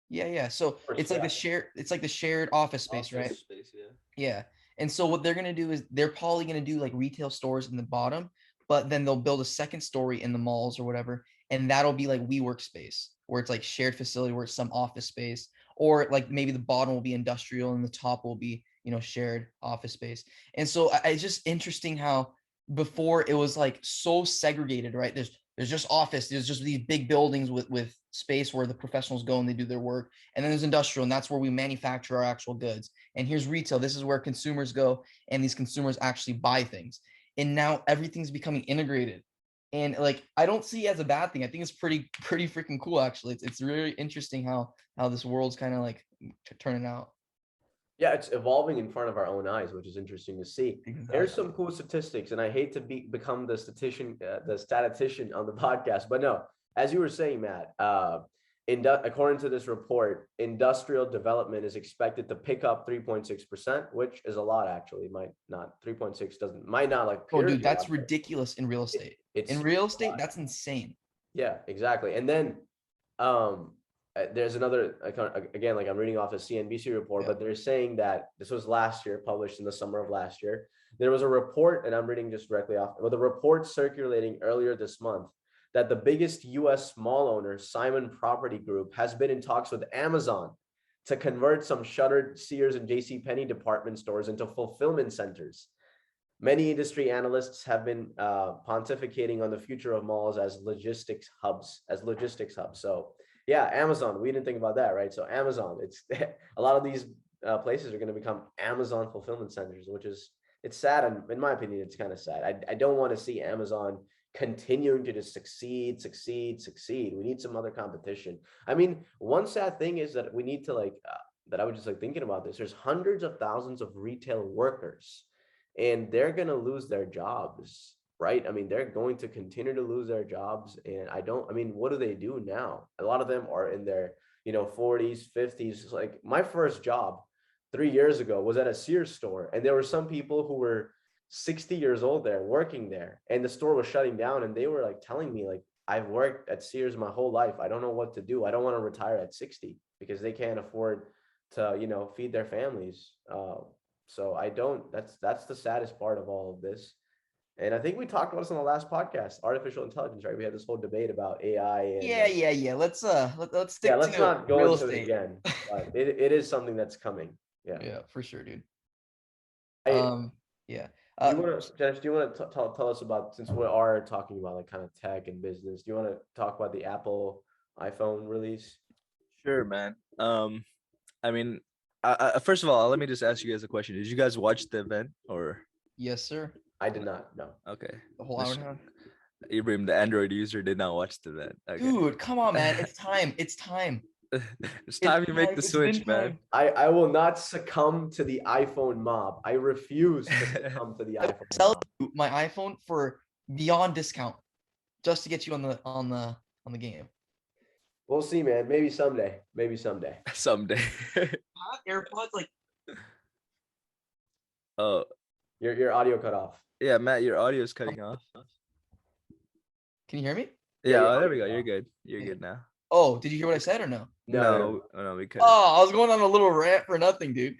Yeah. So it's like the shared office space, right? Space, yeah. Yeah. And so what they're gonna do is they're probably gonna do like retail stores in the bottom, but then they'll build a second story in the malls or whatever, and that'll be like WeWork space, where it's like shared facility, where it's some office space, or like maybe the bottom will be industrial and the top will be, you know, shared office space. And so it's just interesting how before it was like so segregated, right? There's just office, there's just these big buildings with space where the professionals go and they do their work. And then there's industrial, and that's where we manufacture our actual goods. And here's retail. This is where consumers go, and these consumers actually buy things. And now everything's becoming integrated. And like I don't see it as a bad thing. I think it's pretty freaking cool, actually. It's really interesting how this world's kind of like turning out. Yeah, it's evolving in front of our own eyes, which is interesting to see. Here's Exactly. some cool statistics, and I hate to become the statistician on the podcast, but no, as you were saying, Matt, according to this report, industrial development is expected to pick up 3.6%, which is a lot actually. Might not 3.6 doesn't might not like Oh, appear to dude, be a that's lot, but ridiculous in real estate. In it's real estate, that's insane. yeah, exactly. And then um there's another again, like I'm reading off a CNBC report, Yeah. but they're saying that this was last year, published in the summer of last year. There was a report, and I'm reading just directly off with a report circulating earlier this month that the biggest US small owner, Simon Property Group, has been in talks with Amazon to convert some shuttered Sears and JC Penney department stores into fulfillment centers. Many industry analysts have been pontificating on the future of malls as logistics hubs, So yeah, Amazon, we didn't think about that, right? So Amazon, it's a lot of these places are going to become Amazon fulfillment centers, which is, it's sad. And in my opinion, it's kind of sad. I don't want to see Amazon continuing to just succeed. We need some other competition. I mean, one sad thing is that we need to that I was just like thinking about this. There's hundreds of thousands of retail workers, and they're going to lose their jobs, right? I mean, they're going to continue to lose their jobs. And I mean, what do they do now? A lot of them are in their, 40s, 50s. Like my first job 3 years ago was at a Sears store, and there were some people who were 60 years old there working there, and the store was shutting down, and they were like telling me, like, I've worked at Sears my whole life. I don't know what to do. I don't want to retire at 60 because they can't afford to, feed their families. So I don't, that's the saddest part of all of this. And I think we talked about this on the last podcast, artificial intelligence, right? We had this whole debate about AI and Yeah. Let's yeah, stick let's to not go real into it estate. again, but it is something that's coming. Yeah. Yeah, for sure, dude. I Yeah. Do you want to, Josh, do you want to tell us about, since we are talking about like kind of tech and business, do you want to talk about the Apple iPhone release? Sure, man. I mean, first of all, let me just ask you guys a question. Did you guys watch the event or? Yes, sir. I did not, no. Okay. The whole hour and a half. Ibrahim, the Android user, did not watch the event. Okay. Dude, come on, man. It's time. It's time. It's time you make the It's been switch, man. time. I will not succumb to the iPhone mob. I refuse to succumb to the I will iPhone sell mob. you my iPhone for beyond discount just to get you on the game. We'll see, man. Maybe someday. Maybe someday. Someday. AirPods, like, Oh, Your audio cut off. yeah, Matt, your audio is cutting off. can you hear me? Yeah, Yeah, your there audio we go. cut You're off. good. You're Yeah. good now. Oh, did you hear what I said or no? No. No, we cut. Oh, I was going on a little rant for nothing, dude.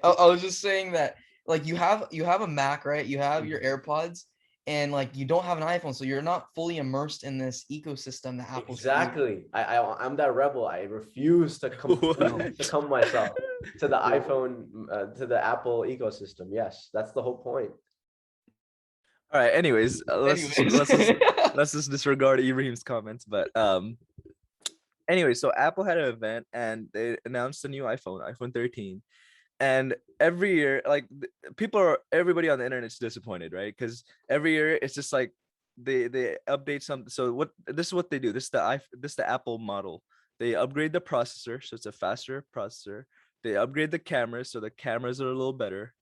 I was just saying that, like, you have a Mac, right? You have your AirPods, and like you don't have an iPhone, so you're not fully immersed in this ecosystem that Apple's created. Exactly. I'm that rebel. I refuse to completely succumb myself to the iPhone, to the Apple ecosystem. Yes, that's the whole point. All right. Anyways, Anyways. let's just disregard Ibrahim's comments. But anyway, so Apple had an event and they announced a new iPhone 13. And every year, like everybody on the internet is disappointed, right? Because every year it's just like they update something. So this is what they do. This is the Apple model. They upgrade the processor, so it's a faster processor. They upgrade the cameras, so the cameras are a little better.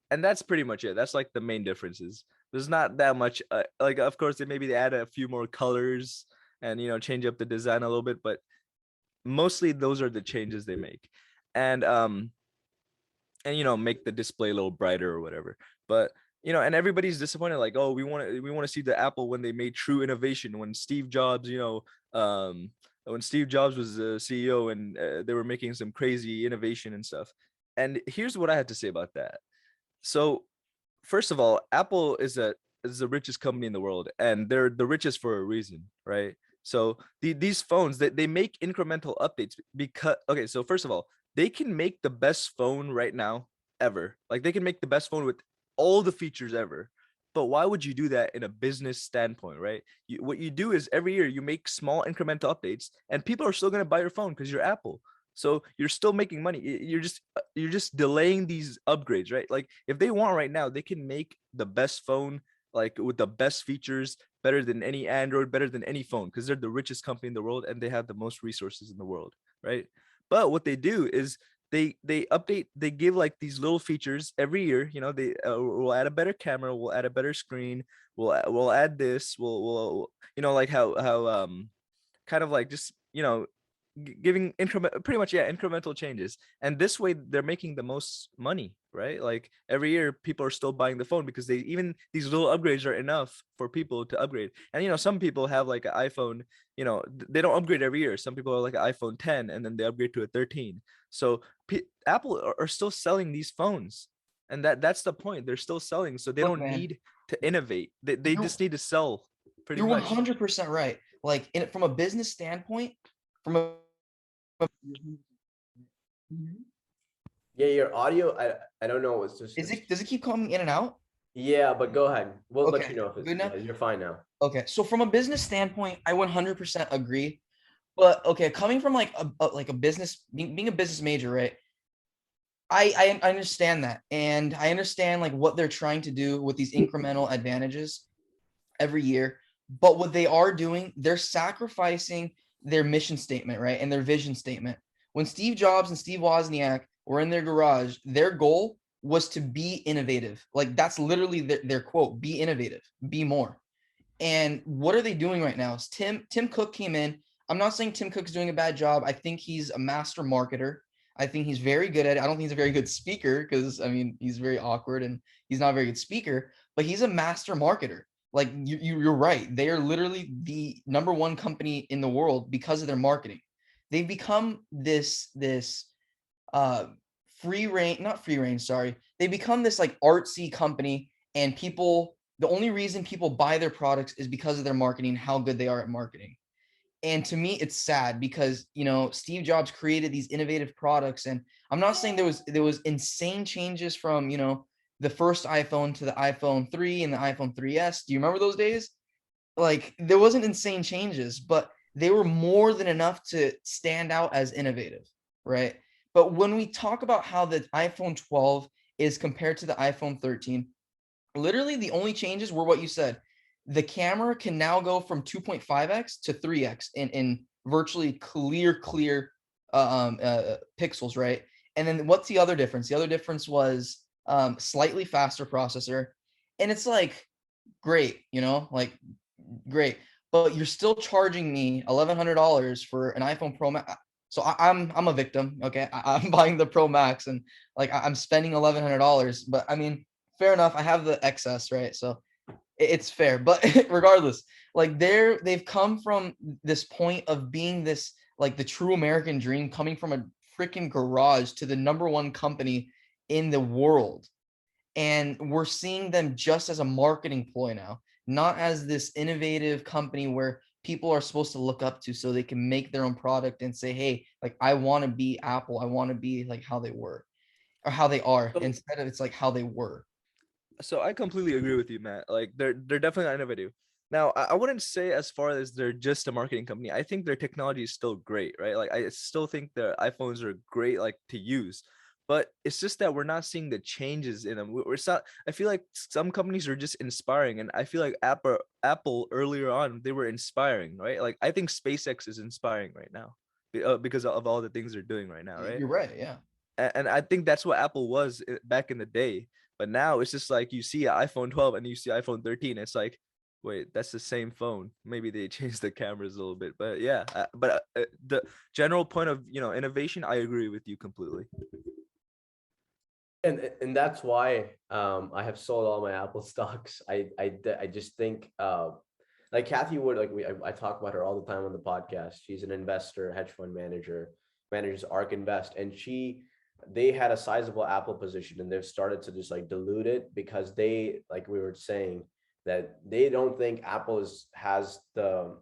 And that's pretty much it. That's like the main differences. There's not that much. Like, of course, they add a few more colors and change up the design a little bit, but mostly those are the changes they make. And make the display a little brighter or whatever. But and everybody's disappointed, like, oh, we want to see the Apple when they made true innovation, when Steve Jobs when Steve Jobs was the CEO and they were making some crazy innovation and stuff. And here's what I had to say about that. So first of all, Apple is the richest company in the world, and they're the richest for a reason, right? So these phones, they make incremental updates because, okay, so first of all, they can make the best phone right now ever. Like, they can make the best phone with all the features ever. But why would you do that in a business standpoint, right? What you do is every year you make small incremental updates, and people are still going to buy your phone because you're Apple. So you're still making money. You're just delaying these upgrades, right? Like, if they want right now, they can make the best phone, like with the best features, better than any Android, better than any phone, because they're the richest company in the world and they have the most resources in the world, right? But what they do is they update, they give like these little features every year. You know, they will add a better camera, we'll add a better screen, we'll add this, we'll you know, like how kind of like just, you know, giving increment, pretty much, yeah, incremental changes. And this way they're making the most money, right? Like every year people are still buying the phone because they, even these little upgrades are enough for people to upgrade. And you know, some people have like an iPhone, you know, they don't upgrade every year. Some people are like an iPhone 10 and then they upgrade to a 13. So Apple are still selling these phones, and that's the point. They're still selling, so they Look, don't man, need to innovate. They you're just need to sell, pretty you're much. 100% right. Like from a business standpoint, from a Yeah, your audio, I don't know, it's just is it's it does it keep coming in and out? yeah, but go ahead. We'll let you Okay, know if it, good now. yeah, you're fine now. Okay, so from a business standpoint, I 100% agree. But okay, coming from like a business, being a business major, right? I understand that, and I understand like what they're trying to do with these incremental advantages every year. But what they are doing, they're sacrificing their mission statement, right, and their vision statement. When Steve Jobs and Steve Wozniak were in their garage, their goal was to be innovative. Like that's literally their quote: "Be innovative, be more." And what are they doing right now? Is Tim Cook came in. I'm not saying Tim Cook is doing a bad job. I think he's a master marketer. I think he's very good at it. I don't think he's a very good speaker because I mean he's very awkward and he's not a very good speaker, but he's a master marketer. Like you're right. They are literally the number one company in the world because of their marketing. They've become this uh free range, not free range, sorry. They become this like artsy company, and people, the only reason people buy their products is because of their marketing, how good they are at marketing. And to me it's sad because, you know, Steve Jobs created these innovative products, and I'm not saying there was insane changes from, you know, the first iPhone to the iPhone 3 and the iPhone 3S. Do you remember those days? Like there wasn't insane changes, but they were more than enough to stand out as innovative, right? But when we talk about how the iPhone 12 is compared to the iPhone 13, literally the only changes were what you said. The camera can now go from 2.5x to 3x in virtually clear pixels, right? And then what's the other difference? The other difference was slightly faster processor, and it's like great, you know, like great, but you're still charging me $1,100 for an iPhone Pro Max. So I'm a victim. Okay, I'm buying the Pro Max, and like I'm spending $1,100. But I mean, fair enough. I have the excess, right? So it's fair. But regardless, like they've come from this point of being this like the true American dream, coming from a freaking garage to the number one company in the world, and we're seeing them just as a marketing ploy now, not as this innovative company where people are supposed to look up to so they can make their own product and say, hey, like I want to be Apple, I want to be like how they were or how they are, So, instead of it's like how they were. so I completely agree with you, Matt. Like they're definitely not innovative. Now, I wouldn't say as far as they're just a marketing company. I think their technology is still great, right? Like I still think their iPhones are great, like to use. But it's just that we're not seeing the changes in them. We're not. I feel like some companies are just inspiring, and I feel like Apple earlier on they were inspiring, right? Like I think SpaceX is inspiring right now, because of all the things they're doing right now, right? You're right, yeah. And I think that's what Apple was back in the day. But now it's just like you see an iPhone 12 and you see iPhone 13. It's like, wait, that's the same phone. Maybe they changed the cameras a little bit, but yeah. But the general point of, you know, innovation, I agree with you completely. And that's why I have sold all my Apple stocks. I just think like Kathy Wood, like I talk about her all the time on the podcast. She's an investor, hedge fund manager, manages ARK Invest, and they had a sizable Apple position, and they've started to just like dilute it because they, like we were saying, that they don't think Apple has the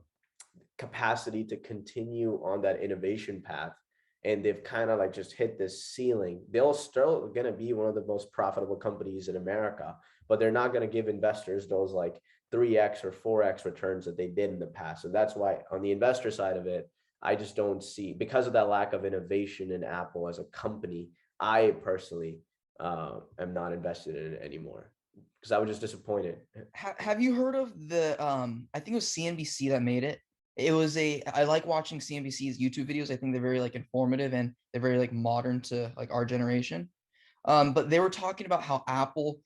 capacity to continue on that innovation path, and they've kind of like just hit this ceiling. They'll still going to be one of the most profitable companies in America, but they're not going to give investors those like 3x or 4x returns that they did in the past. So that's why on the investor side of it, I just don't see, because of that lack of innovation in Apple as a company, I personally am not invested in it anymore because I was just disappointed. Have you heard of the I think it was CNBC that made it, I like watching CNBC's YouTube videos. I think they're very like informative and they're very like modern to like our generation. But they were talking about how Apple,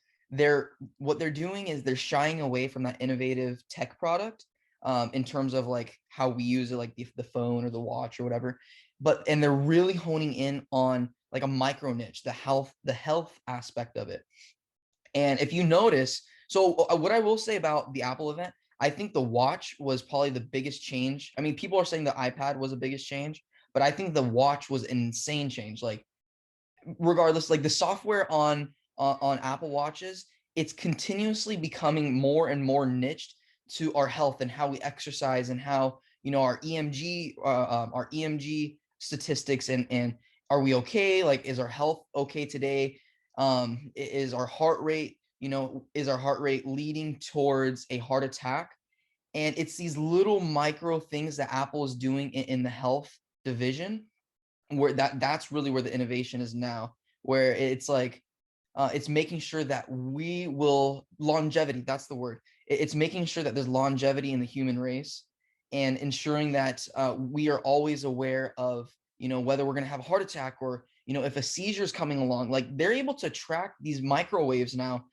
what they're doing is they're shying away from that innovative tech product, in terms of like how we use it, like the phone or the watch or whatever. And they're really honing in on like a micro niche, the health aspect of it. And if you notice, so what I will say about the Apple event, I think the watch was probably the biggest change. I mean, people are saying the iPad was the biggest change, but I think the watch was an insane change. Like, regardless, like the software on Apple Watches, it's continuously becoming more and more niched to our health and how we exercise and how, you know, our EMG statistics, and are we okay? Like, is our health okay today? Is our heart rate, is our heart rate leading towards a heart attack? And it's these little micro things that Apple is doing in the health division, where that's really where the innovation is now, where it's like, it's making sure that we will longevity, that's the word. It's making sure that there's longevity in the human race, and ensuring that we are always aware of, whether we're going to have a heart attack, or if a seizure is coming along. Like, they're able to track these microwaves now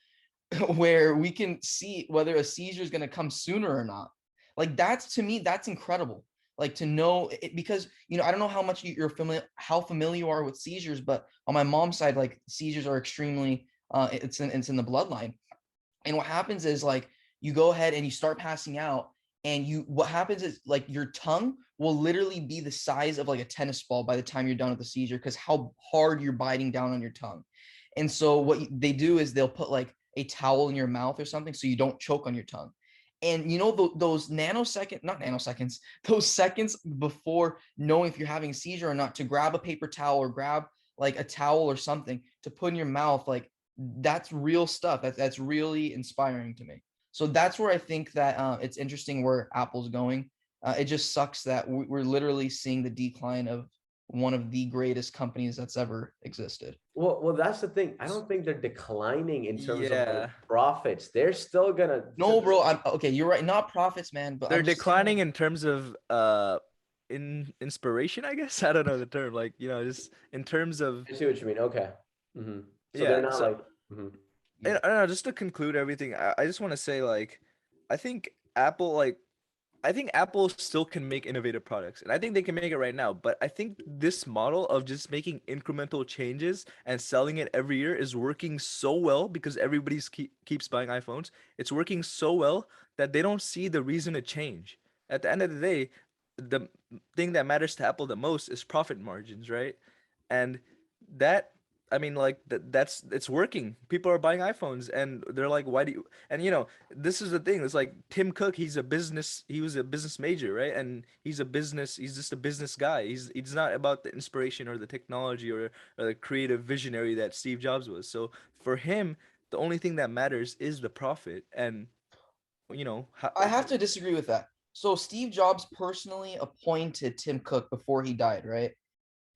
where we can see whether a seizure is going to come sooner or not. Like, that's, to me, that's incredible. Like, to know it, because I don't know how much how familiar you are with seizures, but on my mom's side, like, seizures are extremely it's in the bloodline. And what happens is, like, you go ahead and you start passing out, and what happens is, like, your tongue will literally be the size of like a tennis ball by the time you're done with the seizure, because how hard you're biting down on your tongue. And so what they do is they'll put like a towel in your mouth or something so you don't choke on your tongue. And those not nanoseconds, those seconds before knowing if you're having a seizure or not, to grab a paper towel or grab like a towel or something to put in your mouth, like, that's real stuff. That's really inspiring to me. So that's where I think that it's interesting where Apple's going. It just sucks that we're literally seeing the decline of one of the greatest companies that's ever existed. Well, that's the thing. I don't think they're declining in terms of like Yeah, profits. They're still gonna. No, bro. I'm okay. You're right. Not profits, man. But they're I'm just saying, declining in terms of inspiration, I guess. I don't know the term. Like, just in terms of, I see what you mean. Okay. So they're yeah. not So like. Mhm. and I don't know, just to conclude everything, I just want to say, like, I think Apple, like, I think Apple still can make innovative products, and I think they can make it right now. But I think this model of just making incremental changes and selling it every year is working so well because everybody's keeps buying iPhones. It's working so well that they don't see the reason to change. At the end of the day, the thing that matters to Apple the most is profit margins, right? And that, I mean, like, that's it's working. People are buying iPhones, and they're like, why do you? And this is the thing. It's like Tim Cook. He was a business major, right? And he's just a business guy. He's not about the inspiration or the technology, or the creative visionary that Steve Jobs was. So for him, the only thing that matters is the profit. And how, I have to disagree with that. So Steve Jobs personally appointed Tim Cook before he died, right?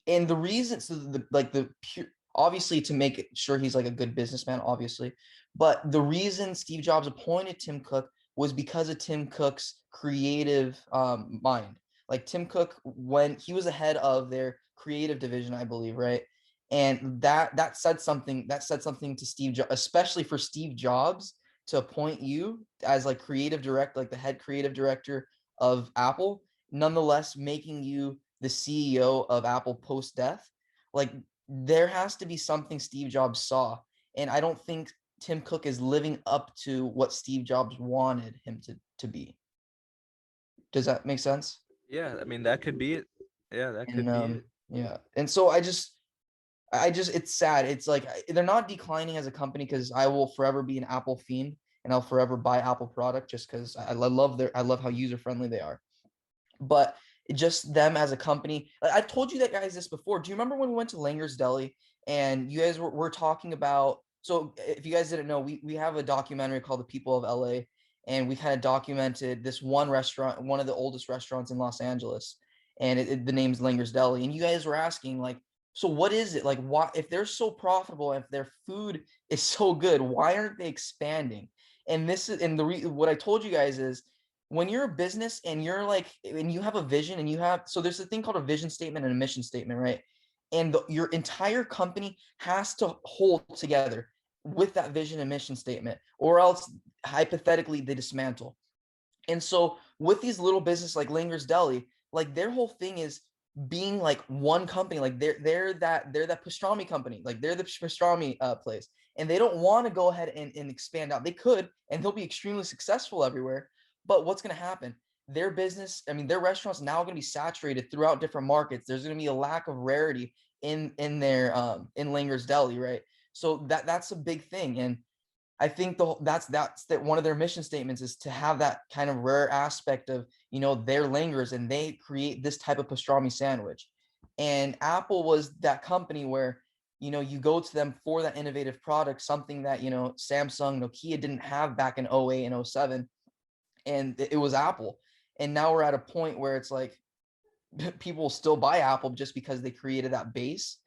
And the reason, so the pure, obviously, to make sure he's like a good businessman, obviously, but the reason Steve Jobs appointed Tim Cook was because of Tim Cook's creative mind. Like, Tim Cook, when he was the head of their creative division, I believe, right? And that said something. That said something to Steve Jobs, especially for Steve Jobs to appoint you as like creative director, like the head creative director of Apple, nonetheless making you the CEO of Apple post death. Like, there has to be something Steve Jobs saw. And I don't think Tim Cook is living up to what Steve Jobs wanted him to be. Does that make sense? yeah, I mean, that could be it. Yeah, that And could be it. yeah. And so I just it's sad. It's like they're not declining as a company, because I will forever be an Apple fiend, and I'll forever buy Apple product just because I love how user friendly they are. But just them as a company. I've told you that, guys, this before. Do you remember when we went to Langer's Deli and you guys were talking about? So if you guys didn't know, we have a documentary called The People of LA, and we kind of documented this one restaurant, one of the oldest restaurants in Los Angeles, and the name's Langer's Deli. And you guys were asking, like, so what is it? Like, why, if they're so profitable, if their food is so good, why aren't they expanding? And this is, and what I told you guys is, when you're a business and you're like, and you have a vision and you have, so there's a thing called a vision statement and a mission statement, right? And your entire company has to hold together with that vision and mission statement, or else hypothetically they dismantle. And so with these little business like Langer's Deli, like their whole thing is being like one company. Like they're that pastrami company, like they're the pastrami place, and they don't want to go ahead and expand out. They could, and they'll be extremely successful everywhere. But what's going to happen? Their business, I mean, their restaurants now going to be saturated throughout different markets. There's going to be a lack of rarity in their in Langer's Deli, right? So that's a big thing. And I think that's that one of their mission statements is to have that kind of rare aspect of, you know, their Langers, and they create this type of pastrami sandwich. And Apple was that company where, you know, you go to them for that innovative product, something that, you know, Samsung, Nokia didn't have back in 08 and 07, and it was Apple. And now we're at a point where it's like people still buy Apple just because they created that base,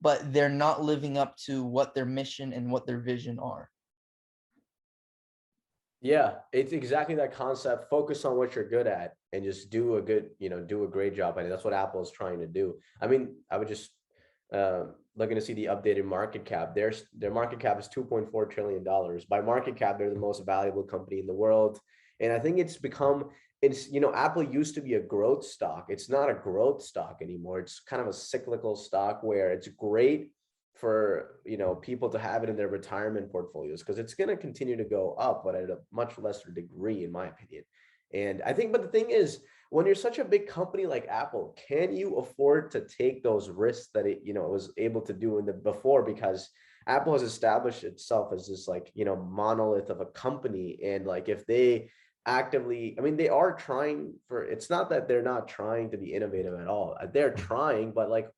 but they're not living up to what their mission and what their vision are. Yeah, it's exactly that concept. Focus on what you're good at and just do a good, do a great job at it. That's what Apple is trying to do. I mean, I would just looking to see the updated market cap. Their market cap is $2.4 trillion. By market cap, they're the most valuable company in the world. And I think Apple used to be a growth stock. It's not a growth stock anymore. It's kind of a cyclical stock where it's great for people to have it in their retirement portfolios because it's going to continue to go up, but at a much lesser degree, in my opinion. And I think, but the thing is, when you're such a big company like Apple, can you afford to take those risks that it was able to do before? Because Apple has established itself as this monolith of a company, and like if they actively, I mean, they are trying it's not that they're not trying to be innovative at all. They're trying, but like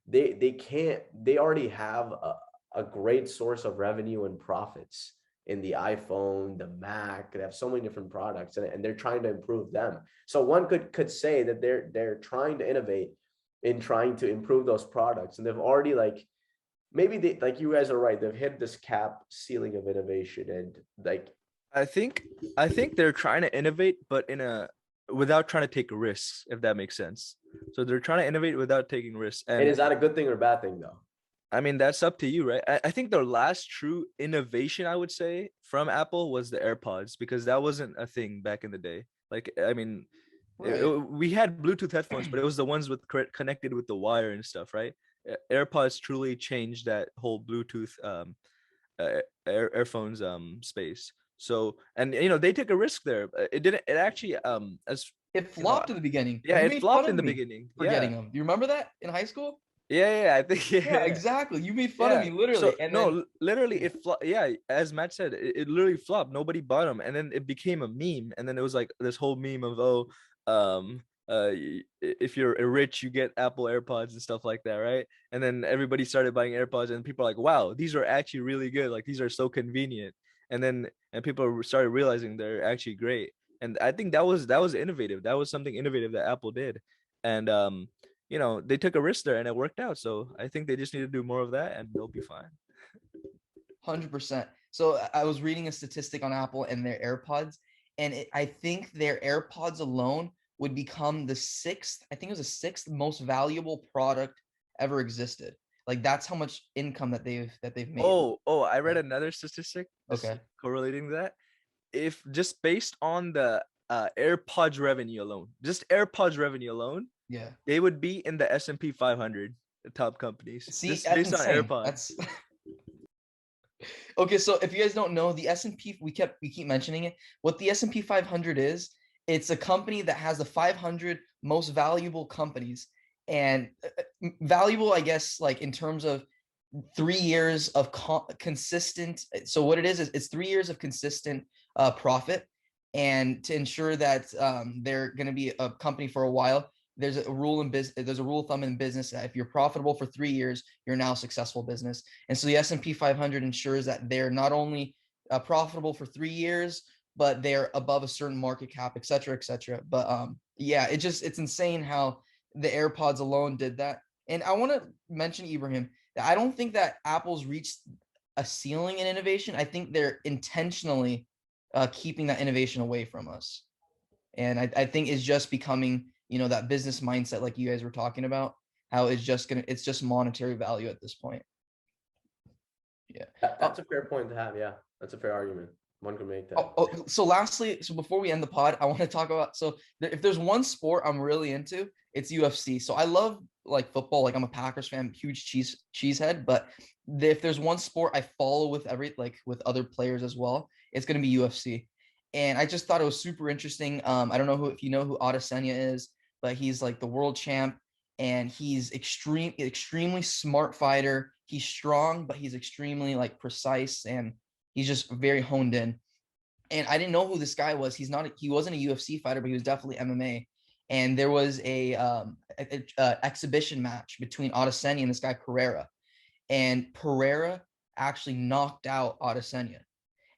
they already have a great source of revenue and profits in the iPhone, the Mac. They have so many different products, and they're trying to improve them. So one could say that they're trying to innovate in trying to improve those products, and they've already maybe you guys are right, they've hit this cap ceiling of innovation. And I think they're trying to innovate, but without trying to take risks, if that makes sense. So they're trying to innovate without taking risks. And is that a good thing or bad thing though? I mean, that's up to you, right? I think the last true innovation, I would say, from Apple was the AirPods, because that wasn't a thing back in the day. Like, I mean, Right. we had Bluetooth headphones, but it was the ones connected with the wire and stuff, right? AirPods truly changed that whole Bluetooth earphones space. So, and they took a risk there. It actually as It flopped in the beginning. yeah, You it made fun flopped of in the me beginning. for getting them. Do you remember that in high school? Yeah, I think Yeah, exactly. You made fun of me literally. So And no, then literally it flopped. Yeah, as Matt said, it literally flopped. Nobody bought them, and then it became a meme. And then it was like this whole meme of if you're rich, you get Apple AirPods and stuff like that, right? And then everybody started buying AirPods, and people are like, wow, these are actually really good. Like, these are so convenient. And people started realizing they're actually great. And I think that was innovative. That was something innovative that Apple did. And they took a risk there and it worked out. So I think they just need to do more of that and they'll be fine. 100%. So I was reading a statistic on Apple and their AirPods, and I think their AirPods alone would become the sixth most valuable product ever existed. Like, that's how much income that they've made. I read another statistic Okay. correlating that. If just based on the AirPods revenue alone, Yeah. they would be in the S&P 500, the top companies. See, just that's based insane. on AirPods. That's okay. So if you guys don't know, the S&P, we keep mentioning it. What the S&P 500 is, it's a company that has the 500 most valuable companies, and valuable, I guess, like in terms of 3 years of consistent. So what it is it's 3 years of consistent profit, and to ensure that they're going to be a company for a while. There's a rule in business. There's a rule of thumb in business that if you're profitable for 3 years, you're now a successful business. And so the S&P 500 ensures that they're not only profitable for 3 years, but they're above a certain market cap, et cetera, et cetera. But yeah, it's insane how the AirPods alone did that. And I want to mention, Ibrahim, that I don't think that Apple's reached a ceiling in innovation. I think they're intentionally keeping that innovation away from us. And I think it's just becoming, you know, that business mindset like you guys were talking about, how it's just monetary value at this point. Yeah. That's a fair point to have. Yeah, that's a fair argument. One could make that. So lastly, so before we end the pod, I want to talk about, so if there's one sport I'm really into, it's UFC. So I love like football, like I'm a Packers fan, huge cheesehead, but if there's one sport I follow with with other players as well, it's going to be UFC. And I just thought it was super interesting. I don't know if you know who Adesanya is, but he's like the world champ, and he's extremely smart fighter. He's strong, but he's extremely like precise, and he's just very honed in. And I didn't know who this guy was. He wasn't a UFC fighter, but he was definitely MMA. And there was a exhibition match between Adesanya and this guy Pereira, and Pereira actually knocked out Adesanya.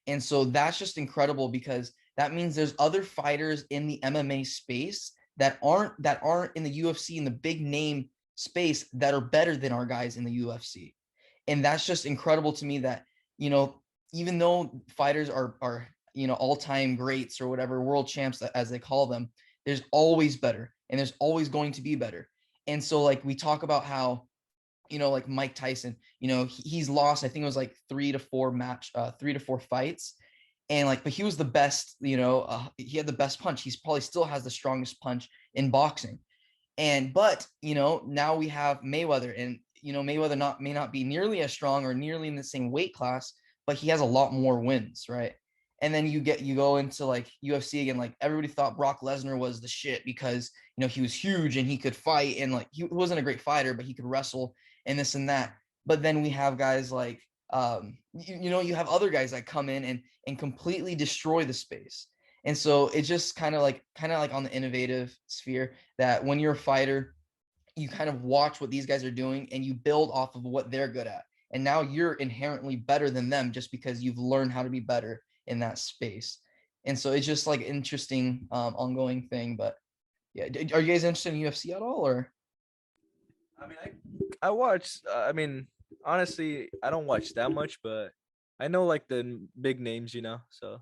And so that's just incredible, because that means there's other fighters in the MMA space that aren't in the UFC, in the big name space, that are better than our guys in the UFC. And that's just incredible to me, that, you know, even though fighters are, you know, all-time greats or whatever, world champs as they call them, there's always better, and there's always going to be better. And so like we talk about how, you know, like Mike Tyson, you know, he's lost, I think it was like 3 to 4 fights. And like, but he was the best, you know, he had the best punch. He's probably still has the strongest punch in boxing. But, you know, now we have Mayweather, and, you know, Mayweather may not be nearly as strong or nearly in the same weight class, but he has a lot more wins, right? And then you go into like UFC again, like everybody thought Brock Lesnar was the shit because, you know, he was huge and he could fight, and like he wasn't a great fighter, but he could wrestle and this and that. But then we have guys like you know, you have other guys that come in and completely destroy the space. And so it's just kind of like on the innovative sphere, that when you're a fighter, you kind of watch what these guys are doing and you build off of what they're good at. And now you're inherently better than them just because you've learned how to be better in that space. And so it's just like interesting ongoing thing. But yeah, are you guys interested in UFC at all, or? I mean, I watch. I mean, honestly, I don't watch that much, but I know like the big names, you know. So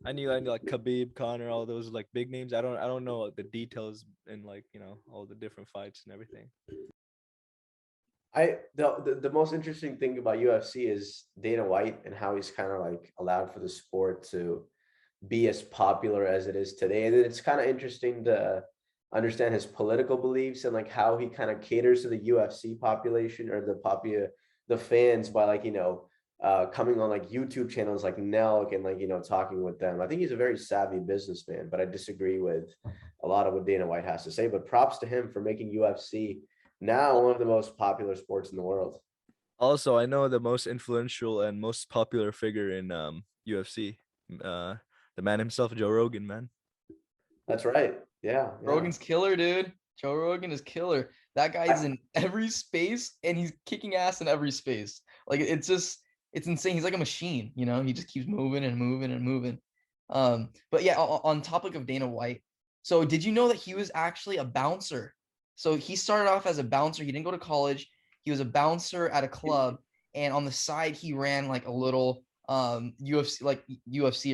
I knew like Khabib, Connor, all those like big names. I don't know the details and like, you know, all the different fights and everything. The most interesting thing about UFC is Dana White and how he's kind of like allowed for the sport to be as popular as it is today. And it's kind of interesting to understand his political beliefs and like how he kind of caters to the UFC population or the fans by like, you know, coming on like YouTube channels like Nelk and like, you know, talking with them. I think he's a very savvy businessman, but I disagree with a lot of what Dana White has to say. But props to him for making UFC now one of the most popular sports in the world. Also, I know the most influential and most popular figure in UFC, the man himself, Joe Rogan, man. That's right. Yeah. Rogan's killer, dude. Joe Rogan is killer. That guy's in every space, and he's kicking ass in every space. Like it's insane. He's like a machine, you know. He just keeps moving and moving and moving. But yeah, on topic of Dana White. So did you know that he was actually a bouncer? So he started off as a bouncer. He didn't go to college. He was a bouncer at a club, and on the side he ran like a little UFC,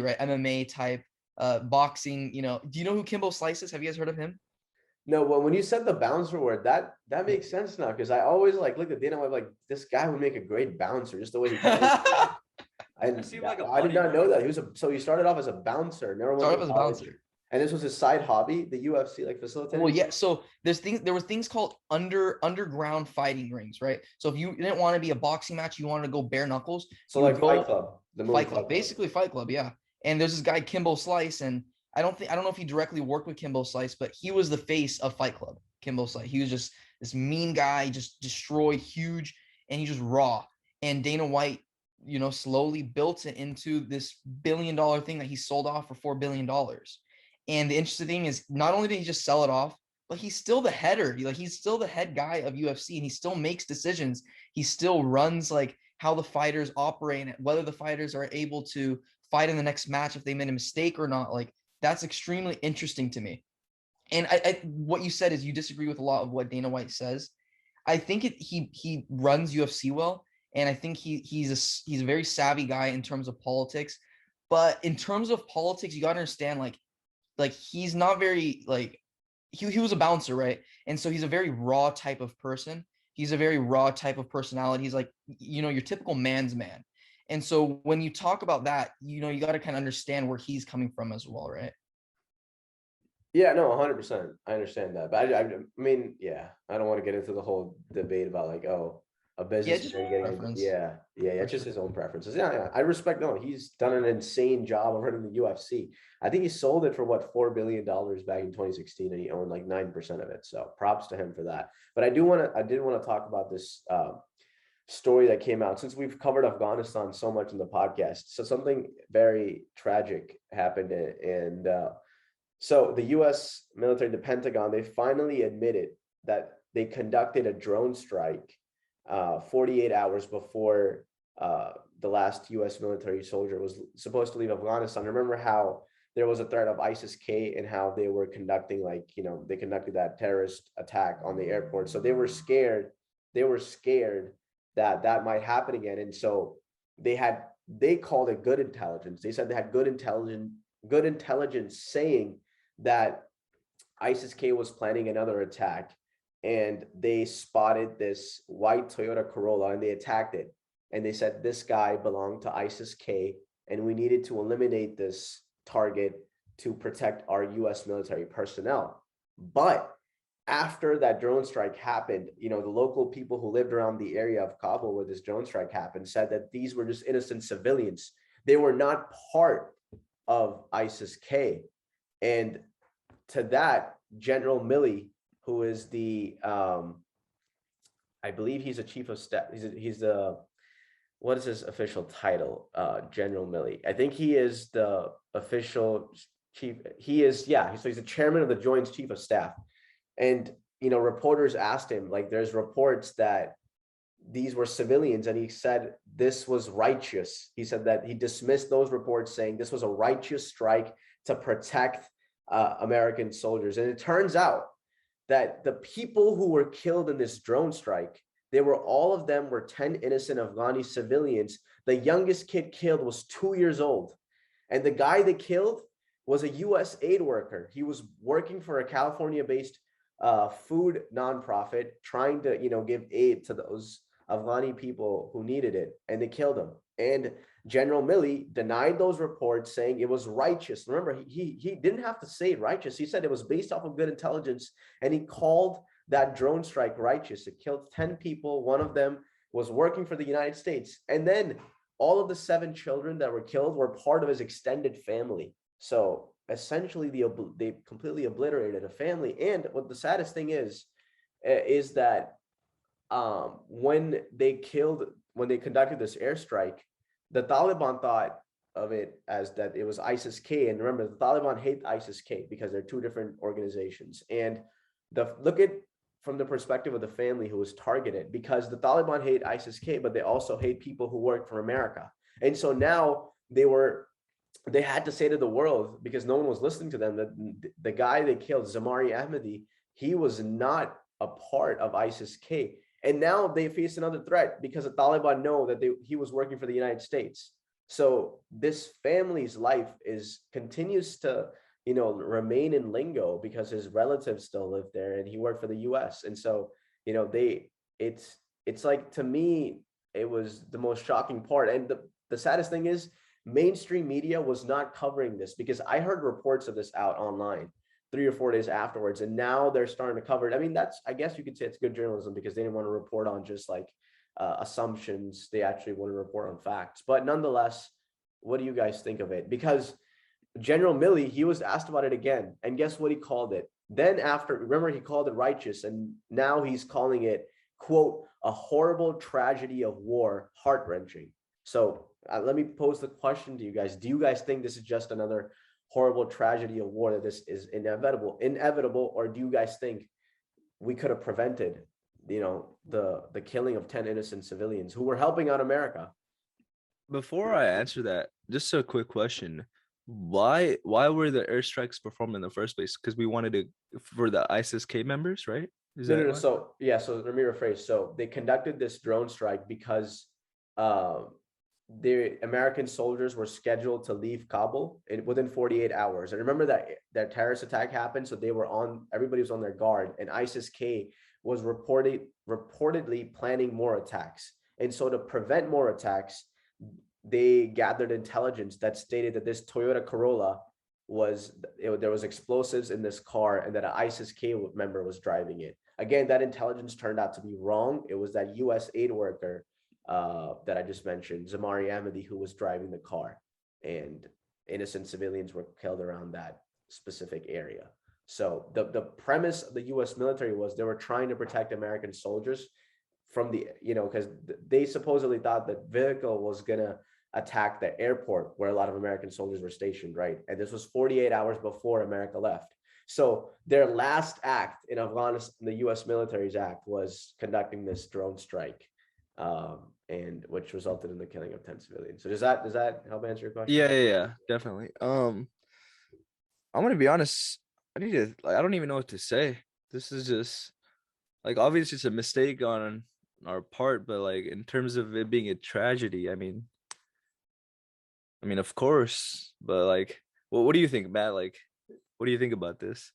right? MMA type boxing. You know, do you know who Kimbo Slice is? Have you guys heard of him? No, well, when you said the bouncer word, that makes sense now, because I always like look at Dana White like this guy would make a great bouncer, just the way he I did not know that he started off as a bouncer, never went Started to off as a college. bouncer. And this was his side hobby, the UFC, like facilitating. Well, yeah. So there were things called underground fighting rings, right? So if you didn't want to be a boxing match, you wanted to go bare knuckles. So like Fight Club, the movie Fight Club, basically Fight Club, yeah. And there's this guy Kimbo Slice, and I don't know if he directly worked with Kimbo Slice, but he was the face of Fight Club. Kimbo Slice, he was just this mean guy, just destroyed, huge, and he just raw. And Dana White, you know, slowly built it into this $1 billion thing that he sold off for $4 billion. And the interesting thing is, not only did he just sell it off, but he's still the header. Like he's still the head guy of UFC, and he still makes decisions. He still runs like how the fighters operate, and whether the fighters are able to fight in the next match if they made a mistake or not. Like that's extremely interesting to me. And what you said is you disagree with a lot of what Dana White says. I think he runs UFC well, and I think he's a very savvy guy in terms of politics. But in terms of politics, you got to understand, like, like he's not very like he was a bouncer, right? And so he's a very raw type of person. He's a very raw type of personality. He's like, you know, your typical man's man. And so when you talk about that, you know, you got to kind of understand where he's coming from as well, right? Yeah, no, 100%. I understand that. But I mean, yeah, I don't want to get into the whole debate about like, oh, a Yeah, just businessman getting, preference yeah, for it's just sure. his own preferences. Yeah, I respect, no, he's done an insane job of running the UFC. I think he sold it for what, $4 billion back in 2016, and he owned like 9% of it. So props to him for that. But I did want to talk about this story that came out since we've covered Afghanistan so much in the podcast. So something very tragic happened, and so the US military, the Pentagon, they finally admitted that they conducted a drone strike 48 hours before the last US military soldier was supposed to leave Afghanistan. Remember how there was a threat of ISIS-K and how they were conducting, like, you know, they conducted that terrorist attack on the airport. So they were scared. They were scared that that might happen again. And so they called it good intelligence. They said they had good intelligence saying that ISIS-K was planning another attack, and they spotted this white Toyota Corolla and they attacked it. And they said this guy belonged to ISIS-K, and we needed to eliminate this target to protect our US military personnel. But after that drone strike happened, you know, the local people who lived around the area of Kabul where this drone strike happened said that these were just innocent civilians. They were not part of ISIS-K. And to that, General Milley, who is the, I believe he's a chief of staff. He's the, what is his official title? General Milley. I think he is the official chief. He is, yeah. So he's the chairman of the Joint Chief of Staff. And, you know, reporters asked him, like, there's reports that these were civilians, and he said this was righteous. He said that he dismissed those reports, saying this was a righteous strike to protect American soldiers. And it turns out that the people who were killed in this drone strike, all of them were 10 innocent Afghani civilians. The youngest kid killed was 2 years old. And the guy they killed was a US aid worker. He was working for a California-based food nonprofit, trying to, you know, give aid to those Afghani people who needed it, and they killed him. And General Milley denied those reports, saying it was righteous. Remember, he didn't have to say righteous. He said it was based off of good intelligence, and he called that drone strike righteous. It killed 10 people. One of them was working for the United States. And then all of the 7 children that were killed were part of his extended family. So essentially, they completely obliterated a family. And what the saddest thing is that when they conducted this airstrike, the Taliban thought of it as that it was ISIS-K. And remember, the Taliban hate ISIS-K because they're 2 different organizations. And look at from the perspective of the family who was targeted, because the Taliban hate ISIS-K, but they also hate people who work for America. And so now they had to say to the world, because no one was listening to them, that the guy they killed, Zamari Ahmadi, he was not a part of ISIS-K. And now they face another threat because the Taliban know that he was working for the United States. So this family's life continues to, you know, remain in lingo because his relatives still live there and he worked for the US. And so, you know, it's like, to me, it was the most shocking part. And the saddest thing is mainstream media was not covering this, because I heard reports of this out online 3 or 4 days afterwards, and now they're starting to cover it. I mean, I guess you could say it's good journalism, because they didn't want to report on just like assumptions. They actually want to report on facts. But nonetheless, what do you guys think of it? Because General Milley, he was asked about it again, and guess what he called it? Then after, remember, he called it righteous, and now he's calling it, quote, a horrible tragedy of war, heart-wrenching. So let me pose the question to you guys. Do you guys think this is just another horrible tragedy of war, that this is inevitable, or do you guys think we could have prevented, you know, the killing of 10 innocent civilians who were helping out America? Before I answer that, just a quick question. Why were the airstrikes performed in the first place? Because we wanted to, for the ISIS-K members, right? No. So let me rephrase. So they conducted this drone strike because the American soldiers were scheduled to leave Kabul within 48 hours. And remember that terrorist attack happened, so everybody was on their guard, and ISIS-K was reportedly planning more attacks. And so to prevent more attacks, they gathered intelligence that stated that this Toyota Corolla there was explosives in this car, and that an ISIS-K member was driving it. Again, that intelligence turned out to be wrong. It was that U.S. aid worker that I just mentioned, Zamari Amadi, who was driving the car, and innocent civilians were killed around that specific area. So the premise of the U.S. military was they were trying to protect American soldiers from because they supposedly thought that vehicle was gonna attack the airport where a lot of American soldiers were stationed, right? And this was 48 hours before America left. So their last act in Afghanistan, the U.S. military's act, was conducting this drone strike, and which resulted in the killing of 10 civilians. So does that help answer your question? Yeah, definitely. I'm gonna be honest. I don't even know what to say. This is just like, obviously it's a mistake on our part, but like in terms of it being a tragedy, I mean, of course, but like, what do you think, Matt? Like, what do you think about this?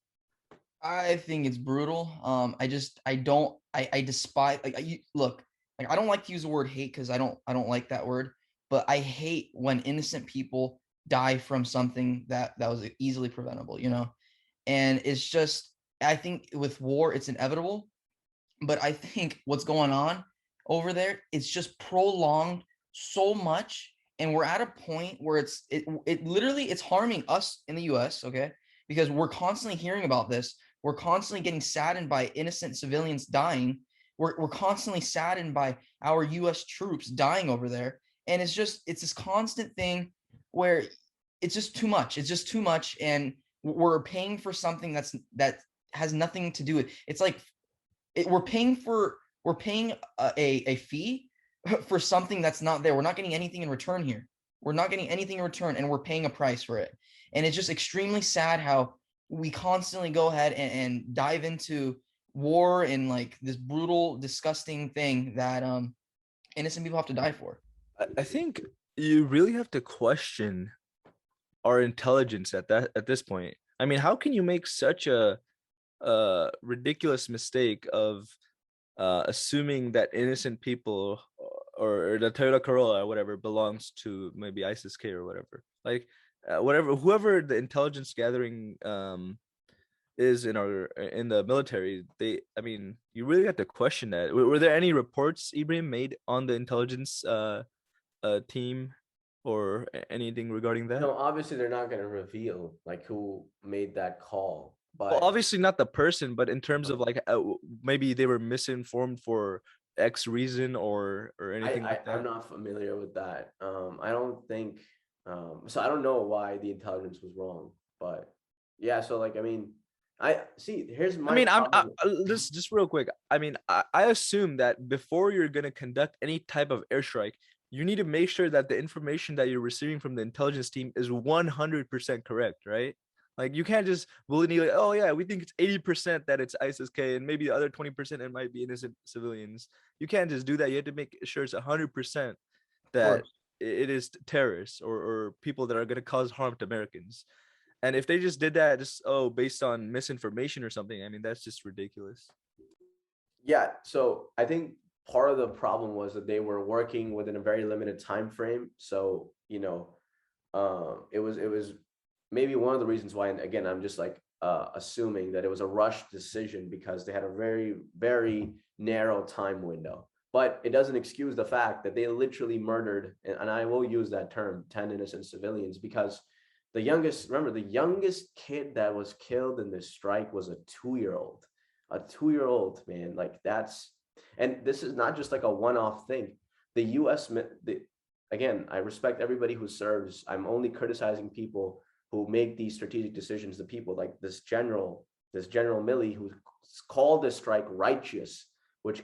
I think it's brutal. I despise, look, like, I don't like to use the word hate because I don't like that word, but I hate when innocent people die from something that was easily preventable, and it's just, I think with war it's inevitable, but I think what's going on over there, it's just prolonged so much, and we're at a point where it literally, it's harming us in the US, okay? Because we're constantly hearing about this. We're constantly getting saddened by innocent civilians dying. We're constantly saddened by our US troops dying over there. And it's this constant thing where it's just too much. It's just too much. And we're paying for something that has nothing to do with it's like we're paying a fee for something that's not there. We're not getting anything in return here. We're not getting anything in return, and we're paying a price for it. And it's just extremely sad how we constantly go ahead and dive into war and like this brutal, disgusting thing that innocent people have to die for. I think you really have to question our intelligence at this point. I mean, how can you make such a ridiculous mistake of assuming that innocent people or the Toyota Corolla or whatever belongs to maybe ISIS-K or whatever? Like, whoever the intelligence gathering is in the military, I mean, you really have to question that. Were there any reports, Ibrahim, made on the intelligence team or anything regarding that? No, obviously they're not going to reveal like who made that call, Well, but obviously not the person, but in terms of like maybe they were misinformed for X reason or anything like that. I'm not familiar with that. I don't think so. I don't know why the intelligence was wrong, but yeah. So like, I mean, I see. Here's my. I mean, problem. just real quick. I mean, I assume that before you're gonna conduct any type of airstrike, you need to make sure that the information that you're receiving from the intelligence team is 100% correct, right? Like, you can't just willy-nilly, oh yeah, we think it's 80% that it's ISIS-K, and maybe the other 20% it might be innocent civilians. You can't just do that. You have to make sure it's 100% that it is terrorists or people that are going to cause harm to Americans. And if they just did that just based on misinformation or something, I mean, that's just ridiculous. Yeah. So I think part of the problem was that they were working within a very limited time frame. So it was maybe one of the reasons why. And again, I'm just like assuming that it was a rushed decision because they had a very, very narrow time window. But it doesn't excuse the fact that they literally murdered, and I will use that term, 10 innocent civilians, because the youngest kid that was killed in this strike was a 2-year-old. A 2-year-old, man. Like, and this is not just like a one-off thing. The U.S. Again, I respect everybody who serves. I'm only criticizing people who make these strategic decisions. The people like this General Milley, who called this strike righteous, which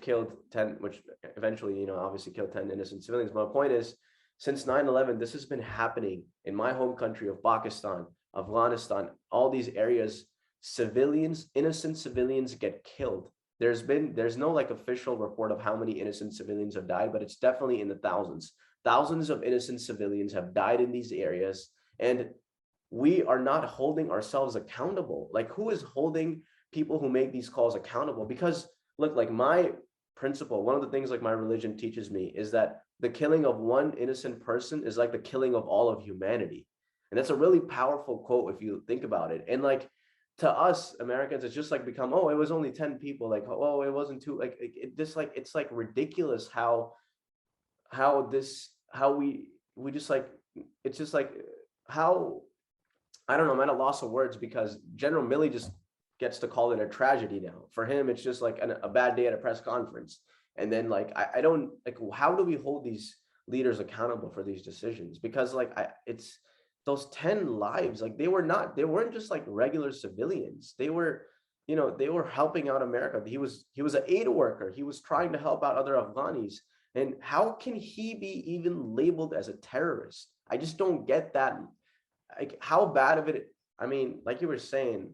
eventually, obviously killed 10 innocent civilians. My point is, since 9/11, this has been happening in my home country of Pakistan, Afghanistan, all these areas. Innocent civilians get killed. There's no like official report of how many innocent civilians have died, but it's definitely in the thousands. Thousands of innocent civilians have died in these areas, and we are not holding ourselves accountable. Like, who is holding people who make these calls accountable? Because look, like my principle, one of the things like my religion teaches me is that the killing of one innocent person is like the killing of all of humanity. And that's a really powerful quote if you think about it. And like, to us Americans, it's just like become, oh, it was only 10 people, like, oh, it wasn't too, like, it just like, it's like ridiculous how we just like, it's just like how, I don't know, I'm at a loss of words, because General Milley just gets to call it a tragedy now. For him, it's just like a bad day at a press conference. And then like, I don't like, how do we hold these leaders accountable for these decisions? Because like, it's those 10 lives, like they weren't just like regular civilians. They were, they were helping out America. He was an aid worker. He was trying to help out other Afghanis. And how can he be even labeled as a terrorist? I just don't get that. Like, how bad of it, I mean, like you were saying,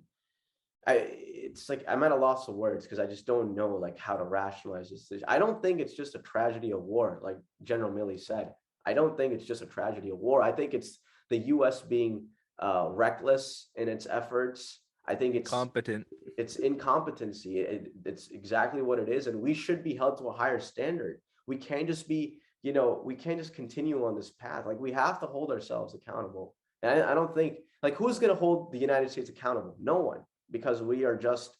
it's like I'm at a loss of words, because I just don't know like how to rationalize this decision. I don't think it's just a tragedy of war, like General Milley said. I don't think it's just a tragedy of war. I think it's the US being reckless in its efforts. I think it's incompetency. It's exactly what it is. And we should be held to a higher standard. We can't just be, we can't just continue on this path. Like, we have to hold ourselves accountable. And I don't think, like, who's going to hold the United States accountable? No one, because we are just,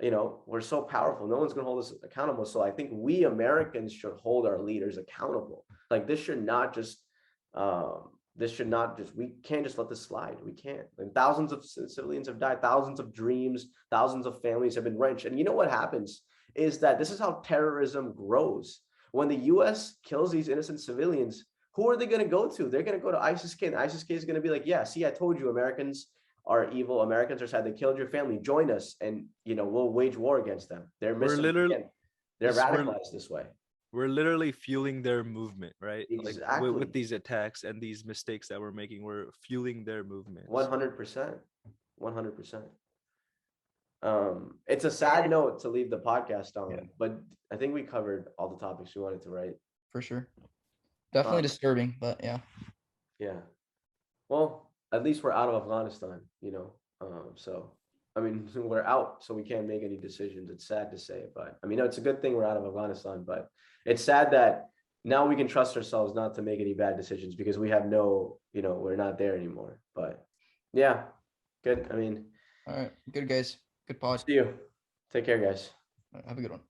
we're so powerful. No one's going to hold us accountable. So I think we Americans should hold our leaders accountable. Like, this should not just, we can't just let this slide. We can't. And thousands of civilians have died, thousands of dreams, thousands of families have been wrenched. And you know what happens is that this is how terrorism grows. When the US kills these innocent civilians, who are they going to go to? They're going to go to ISIS-K, and ISIS-K is going to be like, yeah, see, I told you, Americans are evil. Americans are sad. They killed your family. Join us, and we'll wage war against them. They're radicalized this way. We're literally fueling their movement, right? Exactly. Like with these attacks and these mistakes that we're making, we're fueling their movement. 100%. 100%. It's a sad note to leave the podcast on, but I think we covered all the topics we wanted to, right? For sure. Definitely disturbing, but yeah. Yeah. Well, at least we're out of Afghanistan, so, I mean, we're out, so we can't make any decisions. It's sad to say, but I mean, it's a good thing we're out of Afghanistan, but it's sad that now we can trust ourselves not to make any bad decisions, because we have we're not there anymore. But yeah, good. I mean, all right. Good, guys. Good pod. See you. Take care, guys. Have a good one.